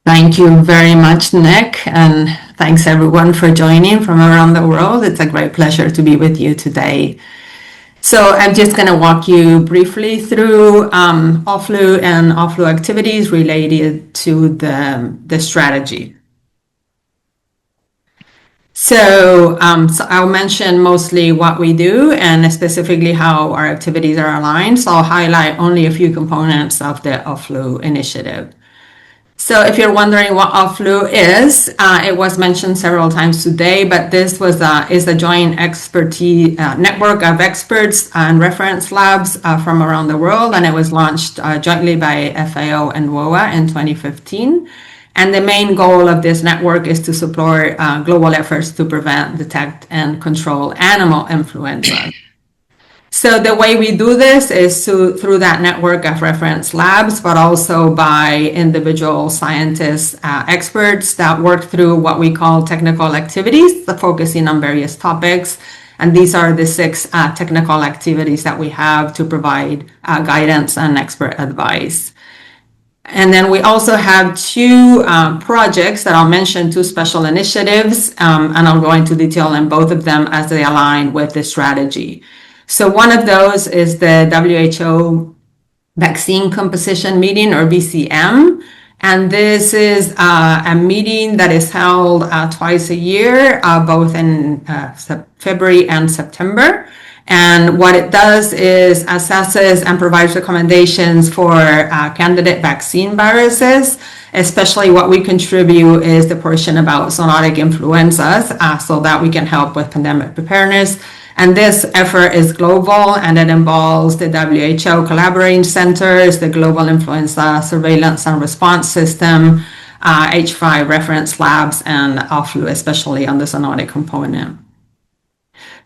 Speaker 5: Thank you very much, Nick, and thanks everyone for joining from around the world. It's a great pleasure to be with you today. So I'm just going to walk you briefly through OFFLU and OFFLU activities related to the strategy. So I'll mention mostly what we do and specifically how our activities are aligned. So I'll highlight only a few components of the OFFLU initiative. So if you're wondering what OFFLU is, it was mentioned several times today, but this is a joint expertise network of experts and reference labs from around the world, and it was launched jointly by FAO and WOAH in 2015. And the main goal of this network is to support global efforts to prevent, detect, and control animal influenza. So the way we do this is through that network of reference labs, but also by individual scientists, experts that work through what we call technical activities, focusing on various topics. And these are the 6 technical activities that we have to provide guidance and expert advice. And then we also have 2 projects that I'll mention, 2 special initiatives, and I'll go into detail in both of them as they align with the strategy. So one of those is the WHO Vaccine Composition Meeting, or VCM. And this is a meeting that is held twice a year, both in February and September. And what it does is assesses and provides recommendations for candidate vaccine viruses. Especially what we contribute is the portion about zoonotic influenzas, so that we can help with pandemic preparedness. And this effort is global, and it involves the WHO collaborating centers, the Global Influenza Surveillance and Response System, H5 reference labs, and OFFLU, especially on the zoonotic component.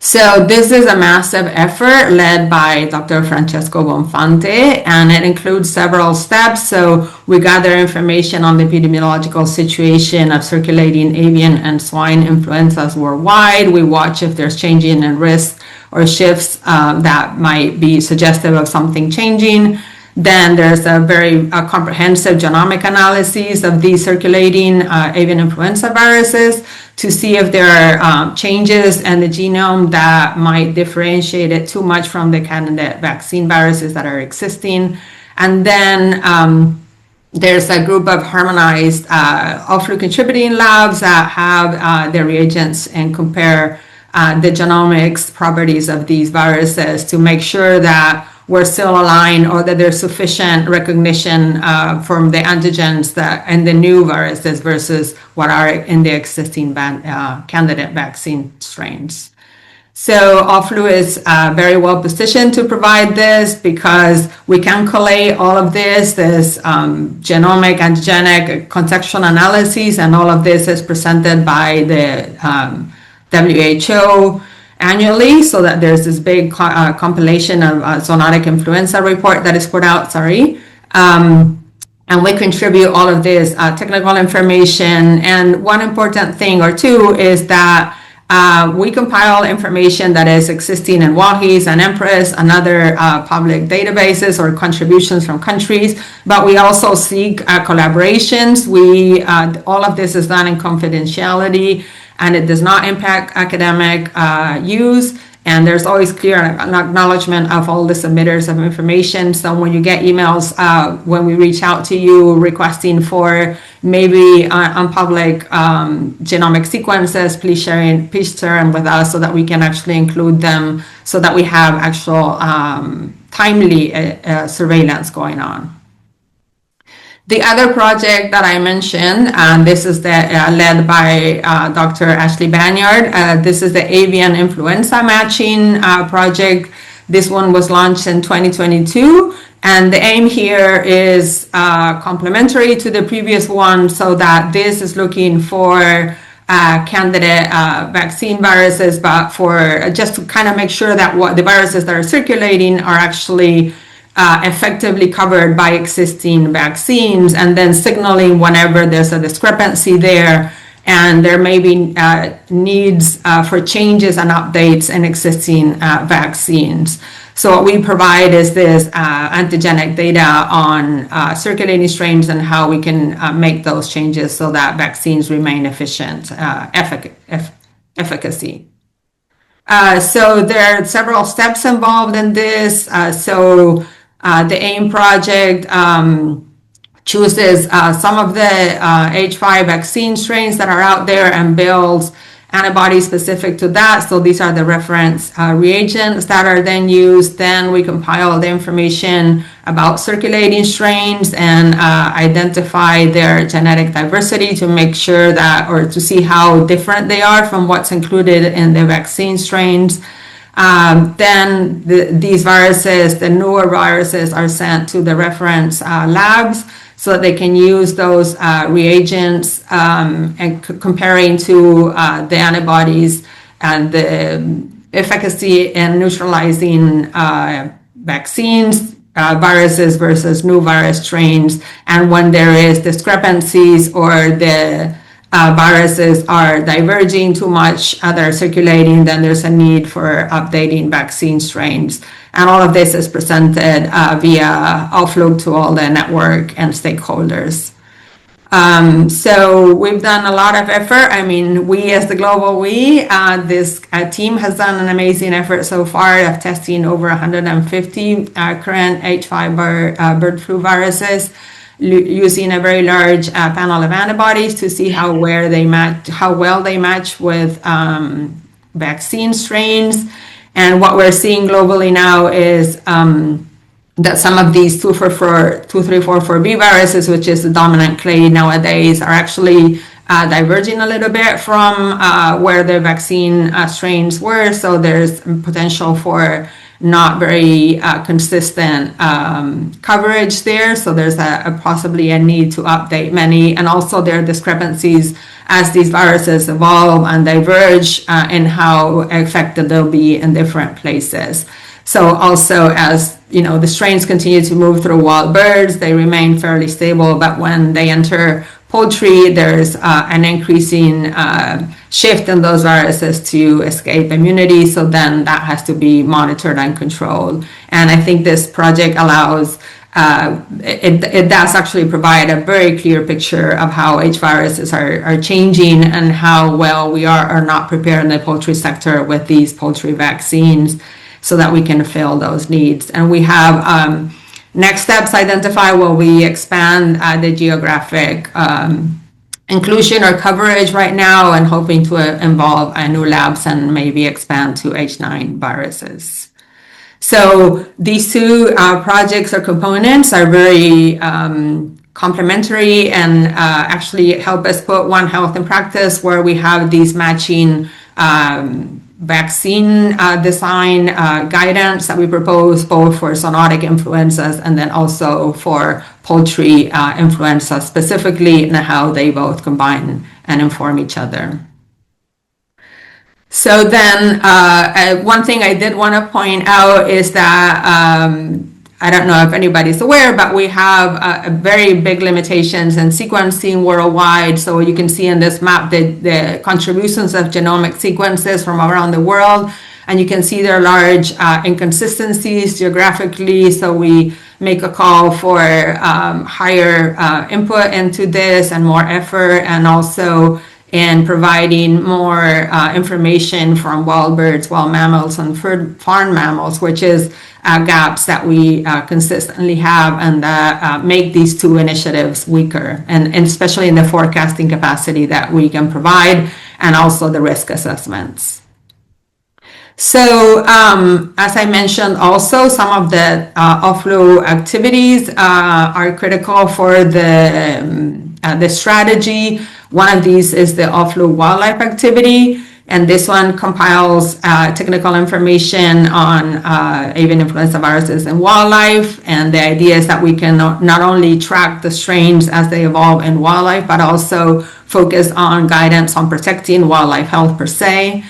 Speaker 5: So this is a massive effort led by Dr. Francesco Bonfante, and it includes several steps. So we gather information on the epidemiological situation of circulating avian and swine influenzas worldwide. We watch if there's changing in risk or shifts that might be suggestive of something changing. Then there's a very comprehensive genomic analysis of these circulating avian influenza viruses to see if there are changes in the genome that might differentiate it too much from the candidate vaccine viruses that are existing. And then there's a group of harmonized OFFLU contributing labs that have their reagents and compare the genomics properties of these viruses to make sure that we're still aligned, or that there's sufficient recognition from the antigens that and the new viruses versus what are in the existing candidate vaccine strains. So OFFLU is very well positioned to provide this because we can collate all of this genomic, antigenic, contextual analyses, and all of this is presented by the WHO. annually, so that there's this big compilation of zoonotic influenza report that is put out, and we contribute all of this technical information. And one important thing or two is that we compile information that is existing in WOAHs and Empress and other public databases or contributions from countries, but we also seek collaborations. All of this is done in confidentiality, and it does not impact academic use. And there's always clear acknowledgement of all the submitters of information. So when you get emails, when we reach out to you requesting for maybe on public genomic sequences, please share them with us so that we can actually include them, so that we have actual timely surveillance going on. The other project that I mentioned, this is led by Dr. Ashley Banyard. This is the Avian Influenza Matching Project. This one was launched in 2022. And the aim here is complementary to the previous one, so that this is looking for candidate vaccine viruses, but for just to kind of make sure that what the viruses that are circulating are actually effectively covered by existing vaccines, and then signaling whenever there's a discrepancy there and there may be needs for changes and updates in existing vaccines. So what we provide is this antigenic data on circulating strains and how we can make those changes so that vaccines remain efficient efficacy. So there are several steps involved in this. The AIM project chooses some of the H5 vaccine strains that are out there and builds antibodies specific to that. So these are the reference reagents that are then used. Then we compile the information about circulating strains and identify their genetic diversity to make sure that, or to see how different they are from what's included in the vaccine strains. Then these viruses, the newer viruses, are sent to the reference labs so that they can use those reagents and comparing to the antibodies and the efficacy in neutralizing vaccines, viruses versus new virus strains. And when there is discrepancies or the viruses are diverging too much, they're circulating, then there's a need for updating vaccine strains. And all of this is presented via OFFLU to all the network and stakeholders. So we've done a lot of effort. I mean, we as the global this team has done an amazing effort so far of testing over 150 current H5 bird flu viruses, using a very large panel of antibodies to see how well they match with vaccine strains. And what we're seeing globally now is that some of these 2344B viruses, which is the dominant clade nowadays, are actually diverging a little bit from where the vaccine strains were. So there's potential for not very consistent coverage there. So there's possibly a need to update many. And also there are discrepancies as these viruses evolve and diverge in how effective they'll be in different places. So also, as you know, the strains continue to move through wild birds, they remain fairly stable, but when they enter poultry, there's an increasing shift in those viruses to escape immunity. So then that has to be monitored and controlled. And I think this project allows, it does actually provide a very clear picture of how H viruses are changing and how well we are or not prepared in the poultry sector with these poultry vaccines, so that we can fill those needs. And we have next steps identify will we expand the geographic inclusion or coverage right now, and hoping to involve new labs and maybe expand to H9 viruses. So these two projects or components are very complementary and actually help us put One Health in practice, where we have these matching vaccine design guidance that we propose both for zoonotic influenzas and then also for poultry influenza specifically, and how they both combine and inform each other. So then one thing I did want to point out is that I don't know if anybody's aware, but we have very big limitations in sequencing worldwide. So you can see in this map the contributions of genomic sequences from around the world. And you can see there are large inconsistencies geographically. So we make a call for higher input into this and more effort, and also in providing more information from wild birds, wild mammals, and farm mammals, which is gaps that we consistently have, and that make these two initiatives weaker, and especially in the forecasting capacity that we can provide, and also the risk assessments. So as I mentioned, also some of the OFFLU activities are critical for the strategy. One of these is the OFFLU wildlife activity, and this one compiles technical information on avian influenza viruses in wildlife. And the idea is that we can not only track the strains as they evolve in wildlife, but also focus on guidance on protecting wildlife health per se.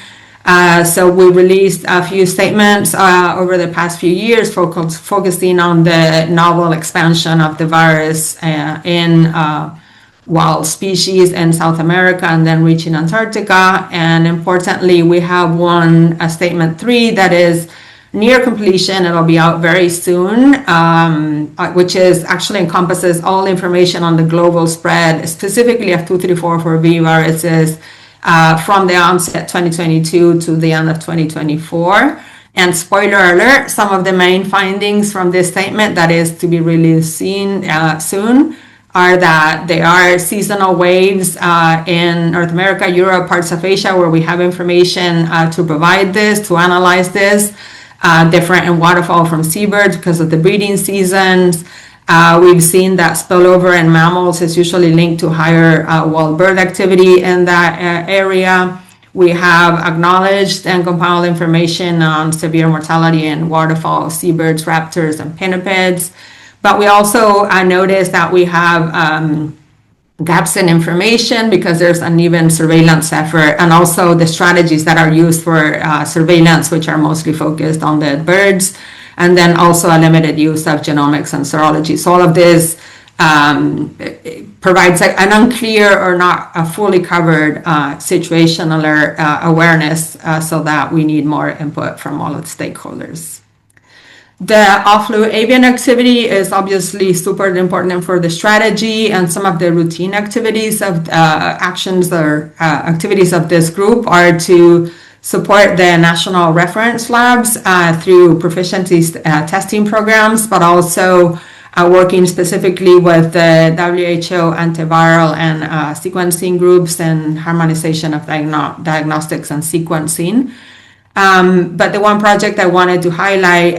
Speaker 5: So we released a few statements over the past few years focusing on the novel expansion of the virus in wild species in South America and then reaching Antarctica. And importantly, we have statement 3 that is near completion. It'll be out very soon, which is actually encompasses all information on the global spread, specifically of 234.4b viruses from the onset 2022 to the end of 2024. And spoiler alert, some of the main findings from this statement that is to be released soon are that there are seasonal waves in North America, Europe, parts of Asia, where we have information to provide this, to analyze this, different in waterfowl from seabirds because of the breeding seasons. We've seen that spillover in mammals is usually linked to higher wild bird activity in that area. We have acknowledged and compiled information on severe mortality in waterfowl, seabirds, raptors, and pinnipeds. But we also noticed that we have gaps in information because there's uneven surveillance effort, and also the strategies that are used for surveillance, which are mostly focused on dead birds, and then also a limited use of genomics and serology. So all of this provides an unclear or not a fully covered situational awareness, so that we need more input from all of the stakeholders. The OFFLU avian activity is obviously super important for the strategy, and some of the routine activities of actions or activities of this group are to support the national reference labs through proficiency testing programs, but also working specifically with the WHO antiviral and sequencing groups and harmonization of diagnostics and sequencing. But the one project I wanted to highlight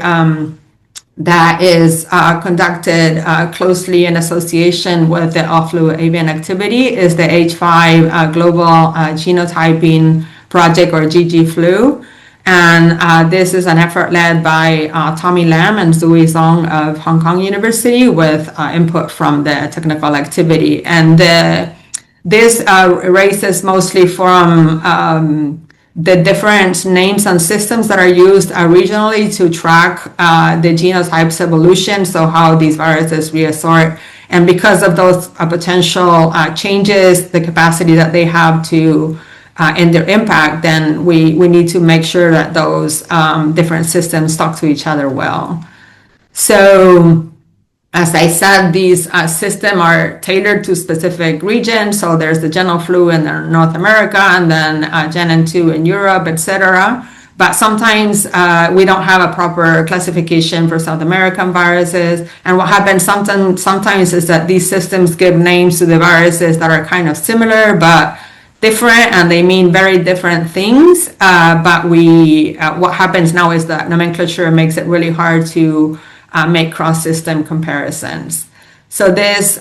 Speaker 5: that is conducted closely in association with the OFFLU avian activity is the H5 Global Genotyping Project, or GGFLU. And this is an effort led by Tommy Lam and Zui Zong of Hong Kong University with input from the technical activity. And this races mostly from the different names and systems that are used regionally to track the genotype's evolution, so how these viruses reassort. And because of those potential changes, the capacity that they have to and their impact, then we need to make sure that those different systems talk to each other well. So as I said, these systems are tailored to specific regions. So there's the general flu in North America, and then Gen N2 in Europe, etc. But sometimes we don't have a proper classification for South American viruses. And what happens sometimes is that these systems give names to the viruses that are kind of similar but different, and they mean very different things. But what happens now is that nomenclature makes it really hard to make cross-system comparisons. So this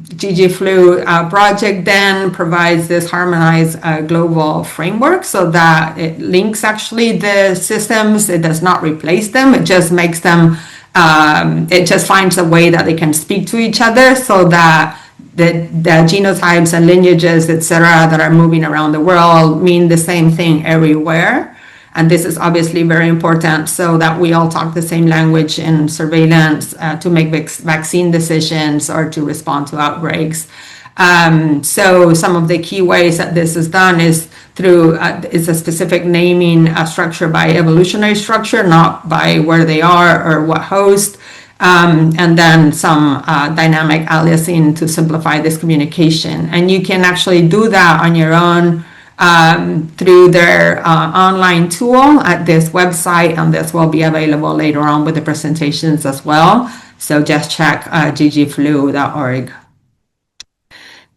Speaker 5: GGFLU project then provides this harmonized global framework so that it links actually the systems. It does not replace them. It just makes them, it just finds a way that they can speak to each other so that the genotypes and lineages, etc., that are moving around the world mean the same thing everywhere. And this is obviously very important so that we all talk the same language in surveillance to make vaccine decisions or to respond to outbreaks. So some of the key ways that this is done is through is a specific naming structure by evolutionary structure, not by where they are or what host. And then some dynamic aliasing to simplify this communication. And you can actually do that on your own through their online tool at this website, and this will be available later on with the presentations as well. So just check ggflu.org.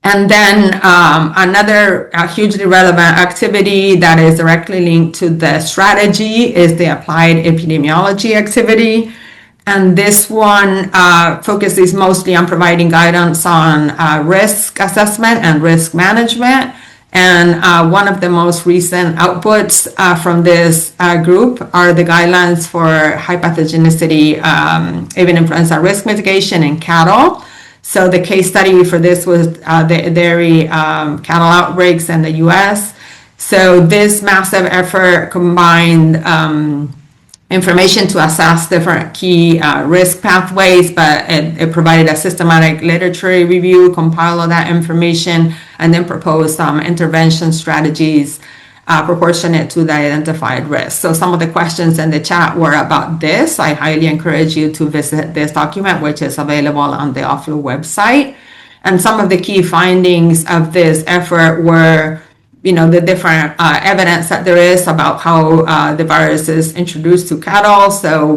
Speaker 5: And then another hugely relevant activity that is directly linked to the strategy is the applied epidemiology activity. And this one focuses mostly on providing guidance on risk assessment and risk management. And one of the most recent outputs from this group are the guidelines for high pathogenicity avian influenza risk mitigation in cattle. So the case study for this was the dairy cattle outbreaks in the US. So this massive effort combined information to assess different key risk pathways, but it provided a systematic literature review, compile all that information, and then propose some intervention strategies proportionate to the identified risk. So some of the questions in the chat were about this. I highly encourage you to visit this document, which is available on the OFFLU website. And some of the key findings of this effort were, the different evidence that there is about how the virus is introduced to cattle. So,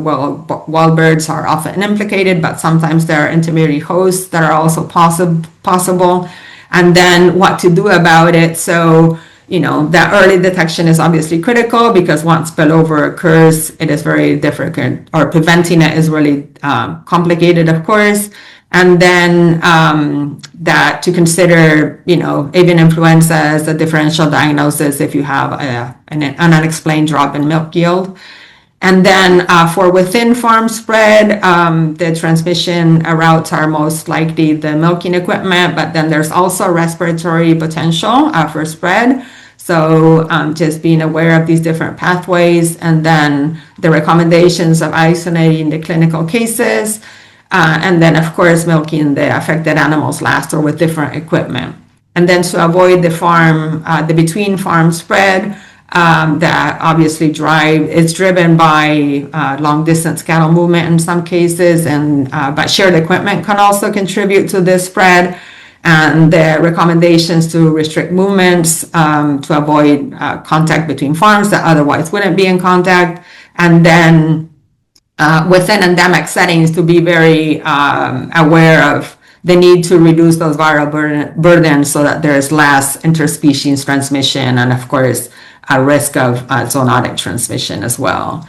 Speaker 5: wild birds are often implicated, but sometimes there are intermediary hosts that are also possible. And then what to do about it. So, that early detection is obviously critical, because once spillover occurs, it is very difficult, or preventing it is really complicated, of course. And then that to consider, avian influenza as a differential diagnosis if you have an unexplained drop in milk yield. And then for within farm spread, the transmission routes are most likely the milking equipment, but then there's also respiratory potential for spread. So just being aware of these different pathways, and then the recommendations of isolating the clinical cases, and then of course milking the affected animals last or with different equipment. And then to avoid the between farm spread, that obviously is driven by long distance cattle movement in some cases, and but shared equipment can also contribute to this spread. And the recommendations to restrict movements to avoid contact between farms that otherwise wouldn't be in contact. And then within endemic settings, to be very aware of the need to reduce those viral burdens so that there's less interspecies transmission, and of course a risk of zoonotic transmission as well.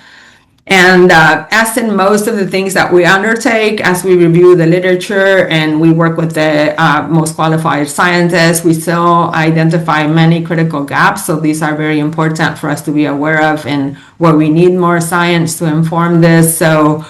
Speaker 5: And as in most of the things that we undertake, as we review the literature and we work with the most qualified scientists, we still identify many critical gaps. So these are very important for us to be aware of, and where we need more science to inform this. So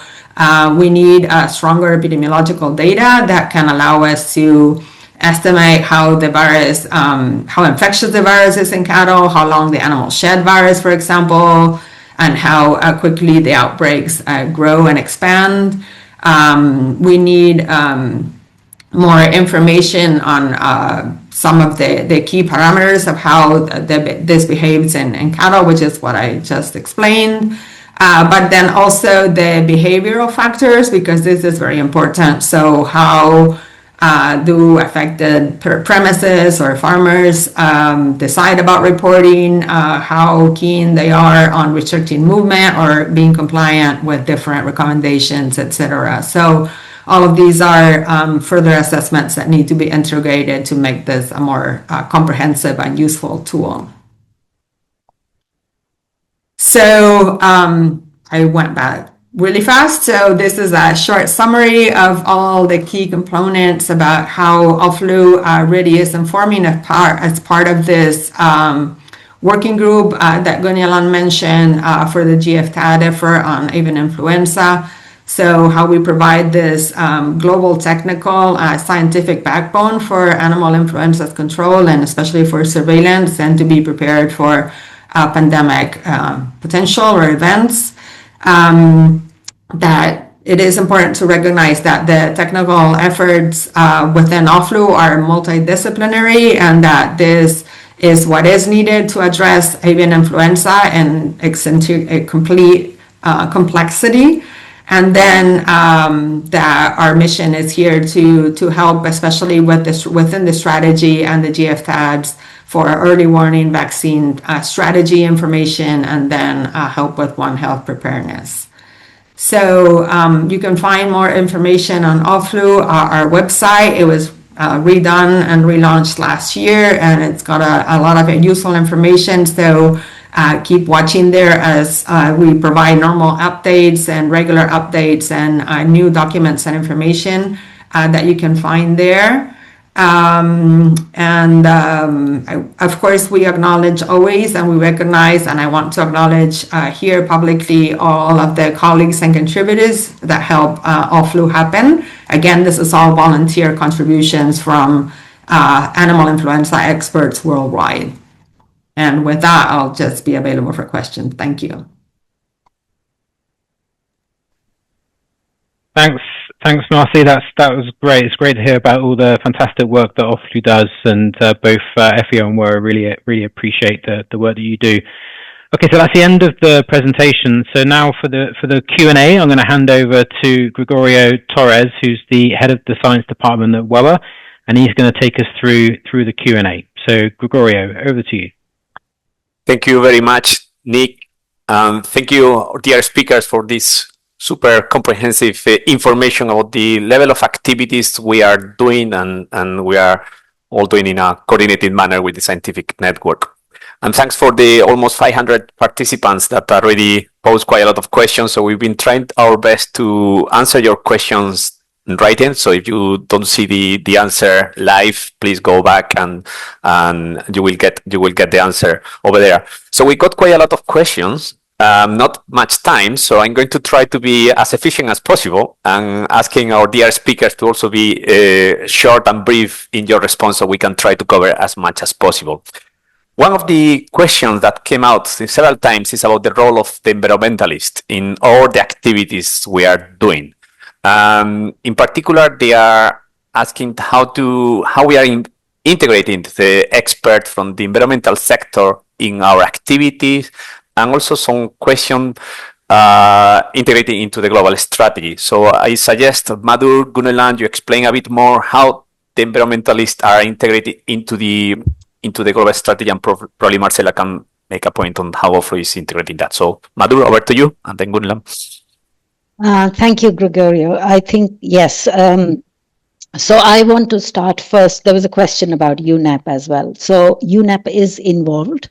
Speaker 5: we need stronger epidemiological data that can allow us to estimate how the virus, how infectious the virus is in cattle, how long the animals shed virus, for example, and how quickly the outbreaks grow and expand. We need more information on some of the key parameters of how this behaves in cattle, which is what I just explained. But then also the behavioral factors, because this is very important. So how do affected premises or farmers decide about reporting, how keen they are on restricting movement or being compliant with different recommendations, etc. So all of these are further assessments that need to be integrated to make this a more comprehensive and useful tool. So I went back really fast. So this is a short summary of all the key components about how OFFLU really is informing as part of this working group that Gunyalan mentioned for the GFTAD effort on avian influenza. So how we provide this global technical scientific backbone for animal influenza control and especially for surveillance and to be prepared for pandemic potential or events. That it is important to recognize that the technical efforts within OFFLU are multidisciplinary and that this is what is needed to address avian influenza and its complete complexity. And then that our mission is here to help, especially with this within the strategy and the GFTADs for early warning vaccine strategy information, and then help with One Health preparedness. So you can find more information on OFFLU, our website. It was redone and relaunched last year, and it's got a lot of useful information. So keep watching there as we provide normal updates and regular updates and new documents and information that you can find there. Of course, we acknowledge always, and we recognize, and I want to acknowledge here publicly all of the colleagues and contributors that help OFFLU happen. Again, this is all volunteer contributions from animal influenza experts worldwide. And with that, I'll just be available for questions. Thank you.
Speaker 1: Thanks, Marcy. That was great. It's great to hear about all the fantastic work that OFFLU does, and both FAO and WOAH really appreciate the work that you do. Okay, so that's the end of the presentation. So now for the Q&A, I'm going to hand over to Gregorio Torres, who's the head of the science department at WOAH, and he's going to take us through the Q&A. So Gregorio, over to you.
Speaker 6: Thank you very much, Nick. Thank you, dear speakers, for this super comprehensive information about the level of activities we are doing and we are all doing in a coordinated manner with the scientific network. And thanks for the almost 500 participants that already posed quite a lot of questions. So we've been trying our best to answer your questions in writing. So if you don't see the answer live, please go back and you will get the answer over there. So we got quite a lot of questions. Not much time, so I'm going to try to be as efficient as possible and asking our dear speakers to also be short and brief in your response so we can try to cover as much as possible. One of the questions that came out several times is about the role of the environmentalist in all the activities we are doing. In particular, they are asking how we are integrating the experts from the environmental sector in our activities, and also some question integrating into the global strategy. So I suggest, Madhur, Gunelan, you explain a bit more how the environmentalists are integrated into the global strategy, and probably Marcela can make a point on how OFFLU is integrating that. So Madhur, over to you, and then Gunelan.
Speaker 3: Thank you, Gregorio. I think, yes. So I want to start first. There was a question about UNEP as well. So UNEP is involved.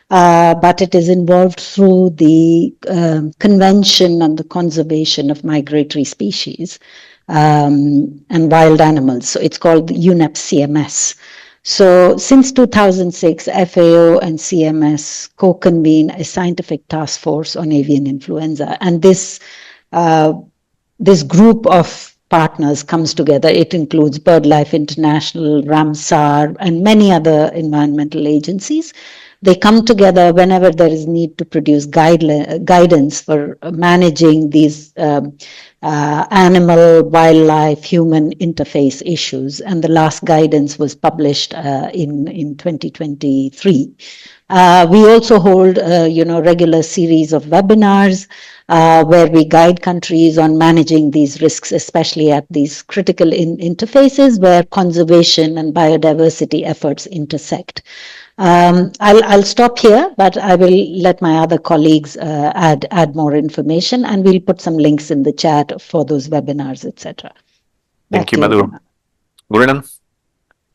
Speaker 3: But it is involved through the Convention on the Conservation of Migratory Species and Wild Animals. So it's called the UNEP CMS. So since 2006, FAO and CMS co-convene a scientific task force on avian influenza. And this group of partners comes together. It includes BirdLife International, Ramsar, and many other environmental agencies. They come together whenever there is need to produce guidance for managing these animal, wildlife, human interface issues. And the last guidance was published in 2023. We also hold, regular series of webinars where we guide countries on managing these risks, especially at these critical interfaces where conservation and biodiversity efforts intersect. I'll stop here, but I will let my other colleagues add more information, and we'll put some links in the chat for those webinars, etc.
Speaker 6: Thank you, Madhur. Gurenan?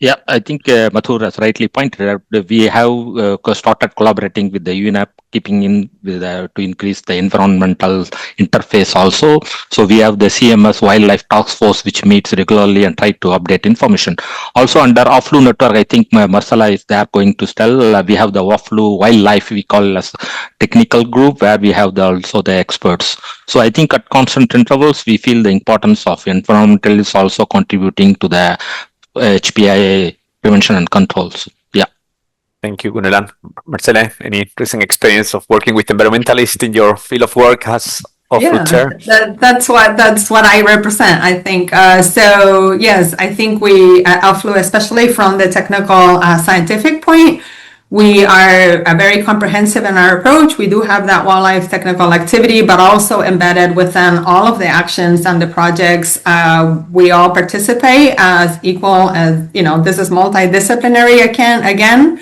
Speaker 4: Yeah, I think Mathur has rightly pointed out that we have started collaborating with the UNEP, keeping in with to increase the environmental interface also. So we have the CMS Wildlife Task Force, which meets regularly and try to update information. Also under OFFLU network, I think Marcela is there going to tell. We have the OFFLU Wildlife, we call as technical group, where we have also the experts. So I think at constant intervals, we feel the importance of environmental is also contributing to the HPAI prevention and controls. Yeah.
Speaker 6: Thank you, Gunelan. Marcela, any recent experience of working with environmentalists in your field of work as OFFLU chair?
Speaker 5: That's what I represent. I think so. Yes, I think we at OFFLU, especially from the technical scientific point, we are very comprehensive in our approach. We do have that wildlife technical activity, but also embedded within all of the actions and the projects. We all participate as equal as, this is multidisciplinary again.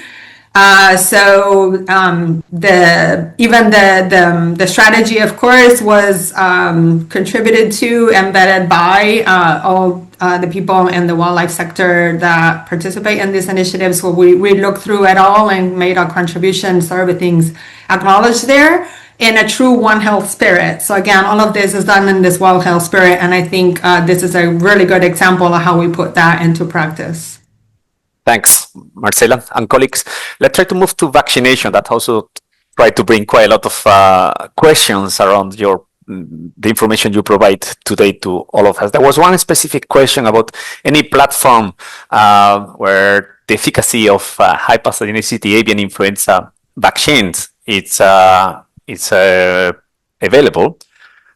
Speaker 5: The strategy, of course, was contributed to, embedded by all the people in the wildlife sector that participate in this initiative. So we looked through it all and made our contributions, so everything's acknowledged there in a true One Health spirit. So again, all of this is done in this One Health spirit, and I think this is a really good example of how we put that into practice.
Speaker 6: Thanks, Marcela and colleagues. Let's try to move to vaccination. That also tried to bring quite a lot of questions around the information you provide today to all of us. There was one specific question about any platform where the efficacy of high pathogenicity avian influenza vaccines is available,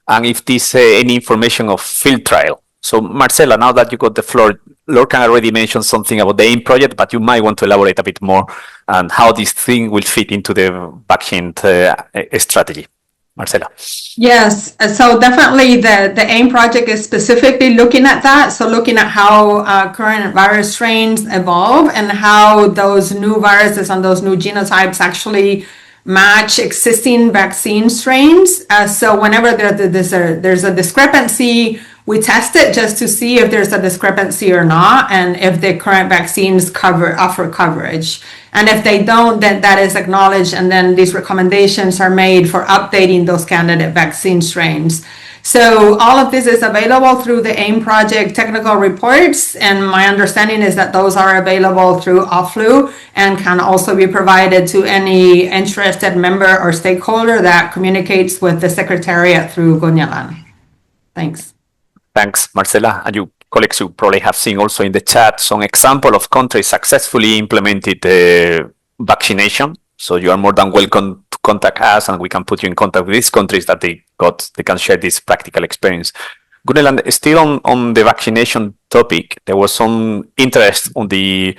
Speaker 6: and if this any information of field trial. So Marcela, now that you got the floor, Lorcan already mentioned something about the AIM project, but you might want to elaborate a bit more on how this thing will fit into the vaccine strategy. Marcela.
Speaker 5: Yes, so definitely the AIM project is specifically looking at that. So looking at how current virus strains evolve and how those new viruses and those new genotypes actually match existing vaccine strains. So whenever there's a discrepancy, we test it just to see if there's a discrepancy or not, and if the current vaccines offer coverage. And if they don't, then that is acknowledged, and then these recommendations are made for updating those candidate vaccine strains. So all of this is available through the AIM project technical reports, and my understanding is that those are available through OFFLU and can also be provided to any interested member or stakeholder that communicates with the Secretariat through Gunyalan. Thanks.
Speaker 6: Thanks, Marcela. And you colleagues, you probably have seen also in the chat some example of countries successfully implemented vaccination. So you are more than welcome to contact us, and we can put you in contact with these countries that they can share this practical experience. Gunelan, still on the vaccination topic, there was some interest on the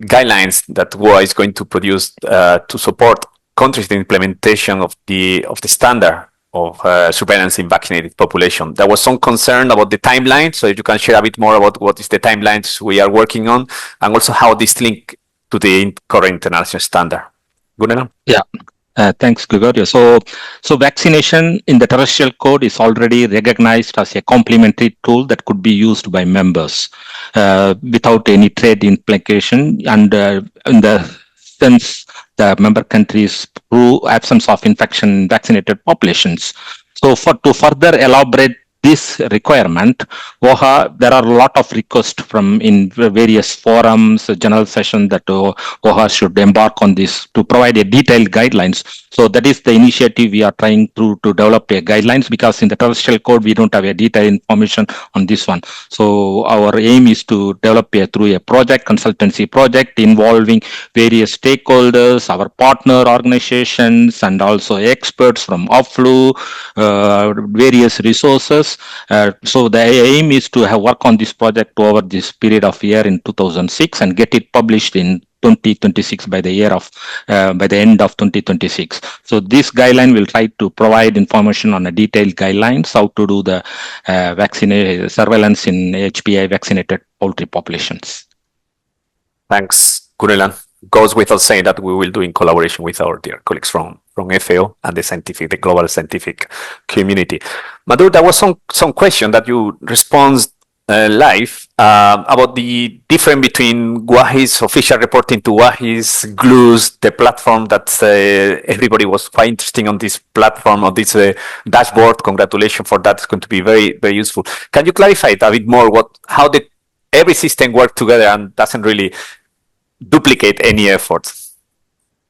Speaker 6: guidelines that WOAH is going to produce to support countries in implementation of the standard of surveillance in vaccinated population. There was some concern about the timeline, so if you can share a bit more about what is the timelines we are working on, and also how this link to the current international standard. Gunelan?
Speaker 4: Yeah. Thanks, Gregorio. So vaccination in the terrestrial code is already recognized as a complementary tool that could be used by members without any trade implication, and in the sense the member countries through absence of infection in vaccinated populations. So to further elaborate this requirement, WOAH, there are a lot of requests from in various forums, general sessions that WOAH should embark on this to provide a detailed guidelines. So that is the initiative we are trying to develop a guidelines, because in the terrestrial code we don't have a detailed information on this one. So our aim is to develop through a consultancy project involving various stakeholders, our partner organizations, and also experts from OFFLU, various resources. So the aim is to work on this project over this period of year in 2006 and get it published in 2026 by the end of 2026. So this guideline will try to provide information on a detailed guidelines how to do the vaccine surveillance in HPAI vaccinated poultry populations.
Speaker 6: Thanks, Gunelan. Goes without saying that we will do in collaboration with our dear colleagues from FAO and the global scientific community. Madhu, there was some question that you respond live about the difference between WOAH's official reporting to WOAH's GLUES, the platform that everybody was quite interesting on this platform, on this dashboard. Congratulations for that. It's going to be very, very useful. Can you clarify it a bit more how every system works together and doesn't really duplicate any efforts?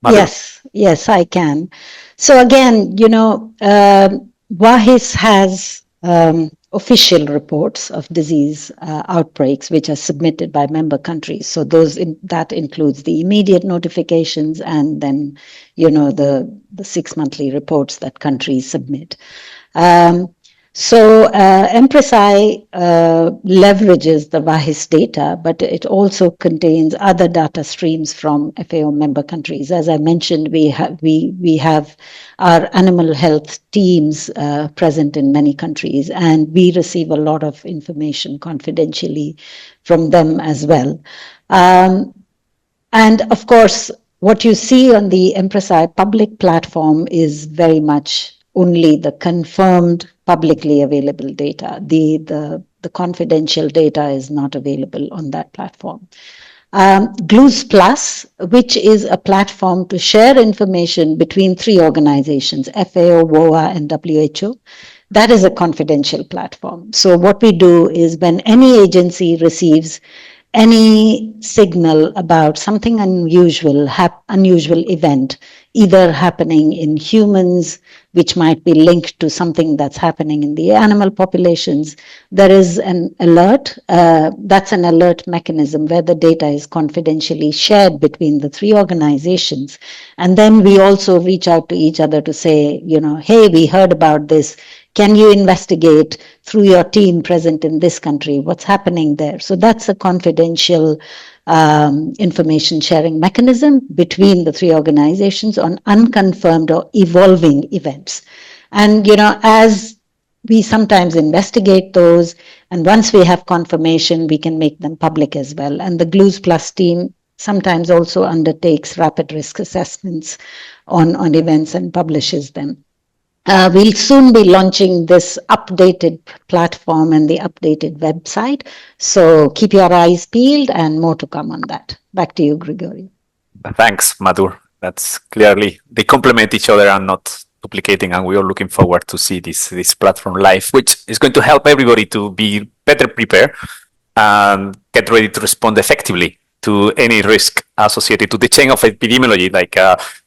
Speaker 6: Madhu?
Speaker 3: Yes, I can. So again, WOAH has official reports of disease outbreaks which are submitted by member countries. So that includes the immediate notifications and then the 6 monthly reports that countries submit. So EMPRESI leverages the WOAH data, but it also contains other data streams from FAO member countries. As I mentioned, we have our animal health teams present in many countries, and we receive a lot of information confidentially from them as well. And of course, what you see on the EMPRESI public platform is very much only the confirmed publicly available data. The confidential data is not available on that platform. GLUES Plus, which is a platform to share information between 3 organizations, FAO, WOAH, and WHO, that is a confidential platform. So what we do is when any agency receives any signal about something unusual event, either happening in humans, which might be linked to something that's happening in the animal populations, there is an alert. That's an alert mechanism where the data is confidentially shared between the 3 organizations. And then we also reach out to each other to say, hey, we heard about this. Can you investigate through your team present in this country? What's happening there? So that's a confidential information sharing mechanism between the 3 organizations on unconfirmed or evolving events. And, as we sometimes investigate those, and once we have confirmation, we can make them public as well. And the GLUES Plus team sometimes also undertakes rapid risk assessments on events and publishes them. We'll soon be launching this updated platform and the updated website. So keep your eyes peeled and more to come on that. Back to you, Gregorio.
Speaker 6: Thanks, Madhu. That's clearly, they complement each other and not duplicating, and we are looking forward to see this platform live, which is going to help everybody to be better prepared and get ready to respond effectively to any risk associated to the chain of epidemiology, like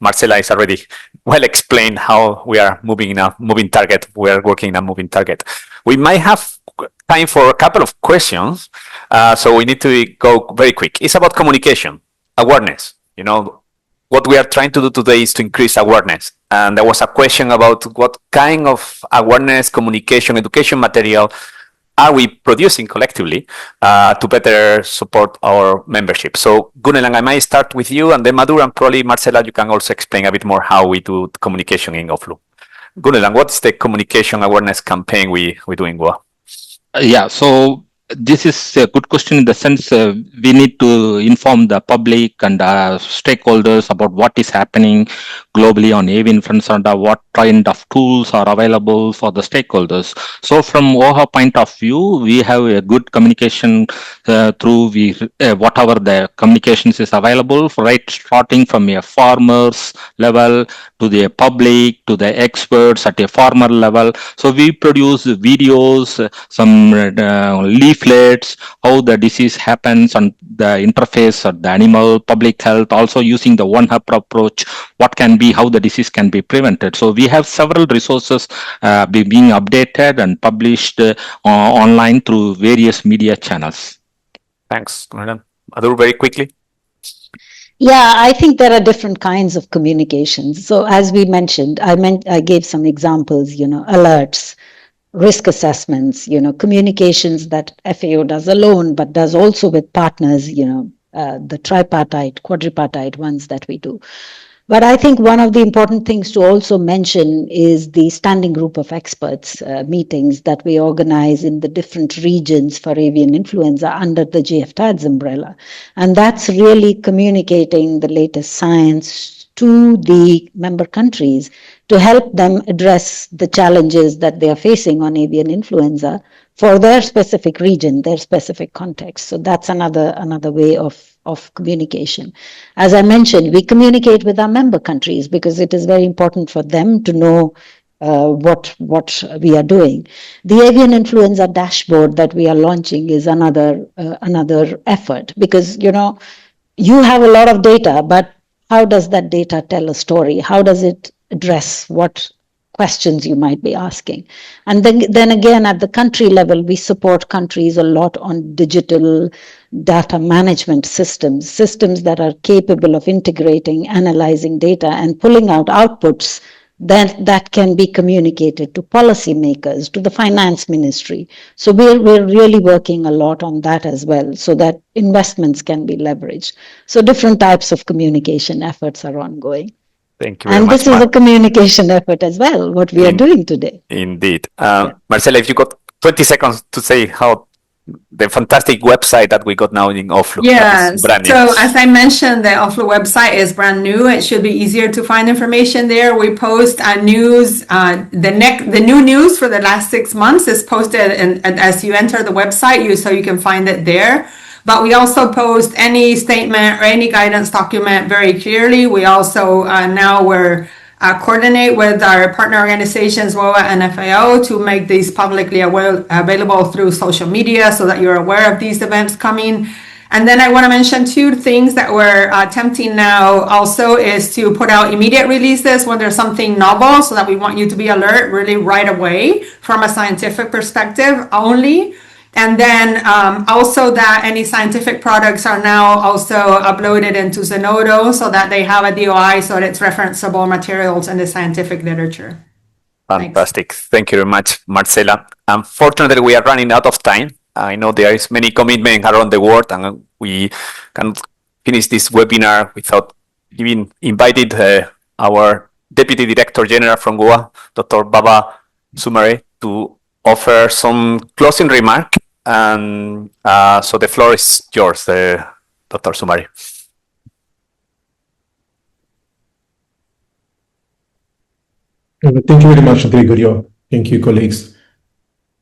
Speaker 6: Marcela is already well explained how we are moving in a moving target. We are working in a moving target. We might have time for a couple of questions, so we need to go very quick. It's about communication, awareness. What we are trying to do today is to increase awareness. And there was a question about what kind of awareness, communication, education material are we producing collectively to better support our membership? So Gunelan, I might start with you, and then Madhu, and probably Marcela, you can also explain a bit more how we do communication in OFFLU. Gunelan, what's the communication awareness campaign we do in WOAH?
Speaker 4: Yeah, so this is a good question in the sense we need to inform the public and stakeholders about what is happening globally on avian influenza, what kind of tools are available for the stakeholders. So from WOAH point of view, we have a good communication through whatever the communications is available, right, starting from a farmers level to the public, to the experts at a farmer level. So we produce videos, some leaflets, how the disease happens and the interface of the animal, public health, also using the One Hub approach, what can be, how the disease can be prevented. So we have several resources being updated and published online through various media channels.
Speaker 6: Thanks, Madam. Madhu, very quickly.
Speaker 3: Yeah, I think there are different kinds of communications. So as we mentioned, I gave some examples, alerts, risk assessments, communications that FAO does alone, but does also with partners, the tripartite, quadripartite ones that we do. But I think one of the important things to also mention is the standing group of experts meetings that we organize in the different regions for avian influenza under the GFTADS umbrella. And that's really communicating the latest science to the member countries to help them address the challenges that they are facing on avian influenza for their specific region, their specific context. So that's another way of communication. As I mentioned, we communicate with our member countries because it is very important for them to know what we are doing. The avian influenza dashboard that we are launching is another effort, because you have a lot of data, but how does that data tell a story? How does it address what questions you might be asking? And then again, at the country level, we support countries a lot on digital data management systems that are capable of integrating, analyzing data, and pulling out outputs that can be communicated to policymakers, to the finance ministry. So we're really working a lot on that as well, so that investments can be leveraged. So different types of communication efforts are ongoing.
Speaker 6: Thank you very
Speaker 3: and
Speaker 6: much.
Speaker 3: This is a communication effort as well, what we are doing today.
Speaker 6: Indeed. Marcela, if you got 20 seconds to say how the fantastic website that we got now in OFFLU.
Speaker 5: Yes. So as I mentioned, the OFFLU website is brand new. It should be easier to find information there. We post news. The new news for the last 6 months is posted, and as you enter the website, so you can find it there. But we also post any statement or any guidance document very clearly. We also we're coordinate with our partner organizations, WOAH and FAO, to make these publicly available through social media so that you're aware of these events coming. And then I want to mention 2 things that we're attempting now also is to put out immediate releases when there's something novel, so that we want you to be alert really right away from a scientific perspective only. And then also that any scientific products are now also uploaded into Zenodo, so that they have a DOI, so that it's referenceable materials in the scientific literature.
Speaker 6: Fantastic. Thank you very much, Marcela. Unfortunately, we are running out of time. I know there is many commitments around the world, and we can finish this webinar without even invited our Deputy Director General from WOAH, Dr. Baba Sumare, to offer some closing remark. And so the floor is yours, Dr. Sumare.
Speaker 7: Thank you very much, Gregorio. Thank you, colleagues.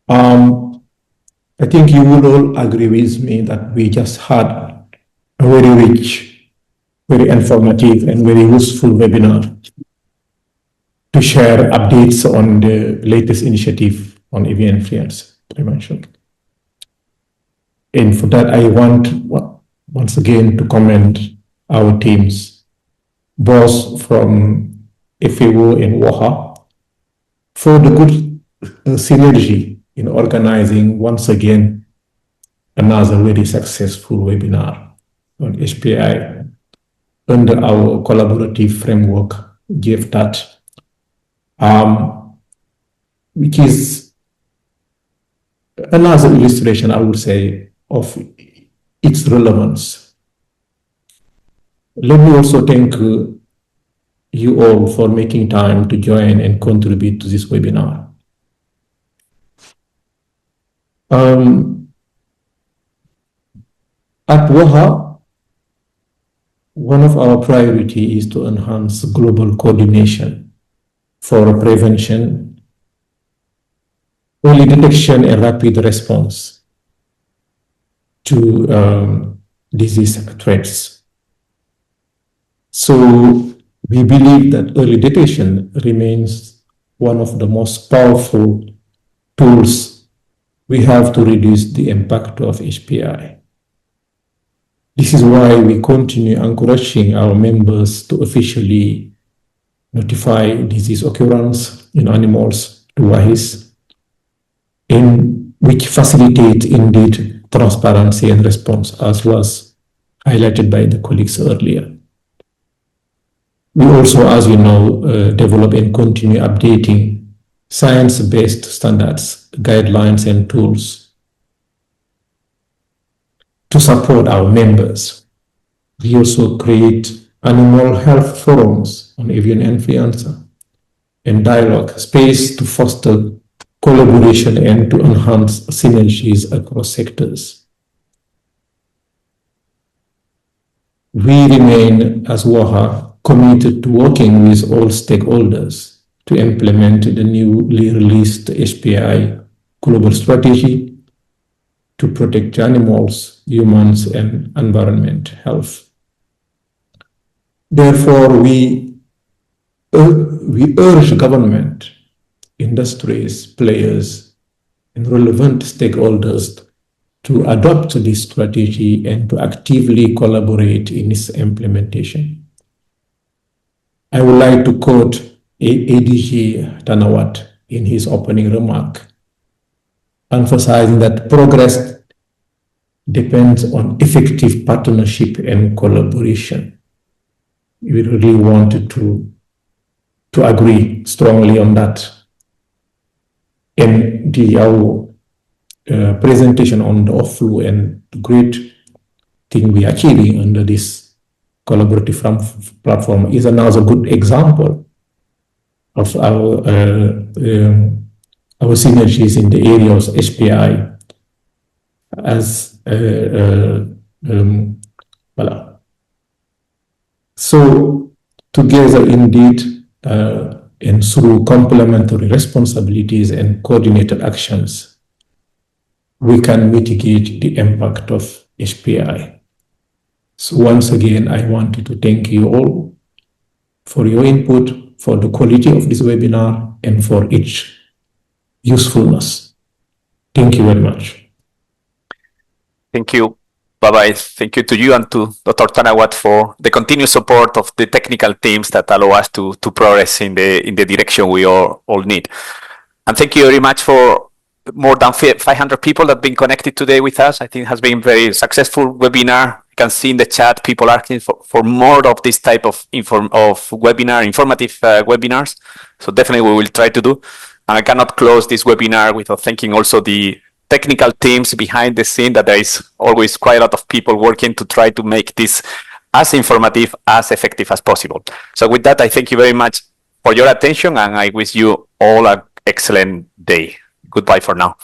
Speaker 7: I think you will all agree with me that we just had a very rich, very informative, and very useful webinar to share updates on the latest initiative on avian influenza prevention. And for that, I want once again to commend our teams, both from FAO and WOAH, for the good synergy in organizing once again another very successful webinar on HPAI under our collaborative framework, GFTAT, which is another illustration, I would say, of its relevance. Let me also thank you all for making time to join and contribute to this webinar. At WOAH, one of our priorities is to enhance global coordination for prevention, early detection, and rapid response to disease threats. So we believe that early detection remains one of the most powerful tools we have to reduce the impact of HPAI. This is why we continue encouraging our members to officially notify disease occurrence in animals to WAHs, in which facilitate indeed transparency and response, as was highlighted by the colleagues earlier. We also, as you know, develop and continue updating science-based standards, guidelines, and tools to support our members. We also create animal health forums on avian influenza and dialogue space to foster collaboration and to enhance synergies across sectors. We remain, as WOAH, committed to working with all stakeholders to implement the newly released HPAI Global Strategy to protect animals, humans, and environment health. Therefore, we urge government, industries, players, and relevant stakeholders to adopt this strategy and to actively collaborate in its implementation. I would like to quote ADG Tanawat in his opening remark, emphasizing that progress depends on effective partnership and collaboration. We really wanted to agree strongly on that. And our presentation on the OFFLU and the great thing we are achieving under this collaborative platform is another good example of our synergies in the areas of HPAI as voilà. So together indeed and through complementary responsibilities and coordinated actions, we can mitigate the impact of HPAI. So once again, I wanted to thank you all for your input, for the quality of this webinar, and for its usefulness. Thank you very much.
Speaker 6: Thank you. Bye-bye. Thank you to you and to Dr. Tanawat for the continuous support of the technical teams that allow us to progress in the direction we all need. And thank you very much for more than 500 people that have been connected today with us. I think it has been a very successful webinar. You can see in the chat people asking for more of this type of informative webinars. So definitely we will try to do. And I cannot close this webinar without thanking also the technical teams behind the scene, that there is always quite a lot of people working to try to make this as informative, as effective as possible. So with that, I thank you very much for your attention, and I wish you all an excellent day. Goodbye for now.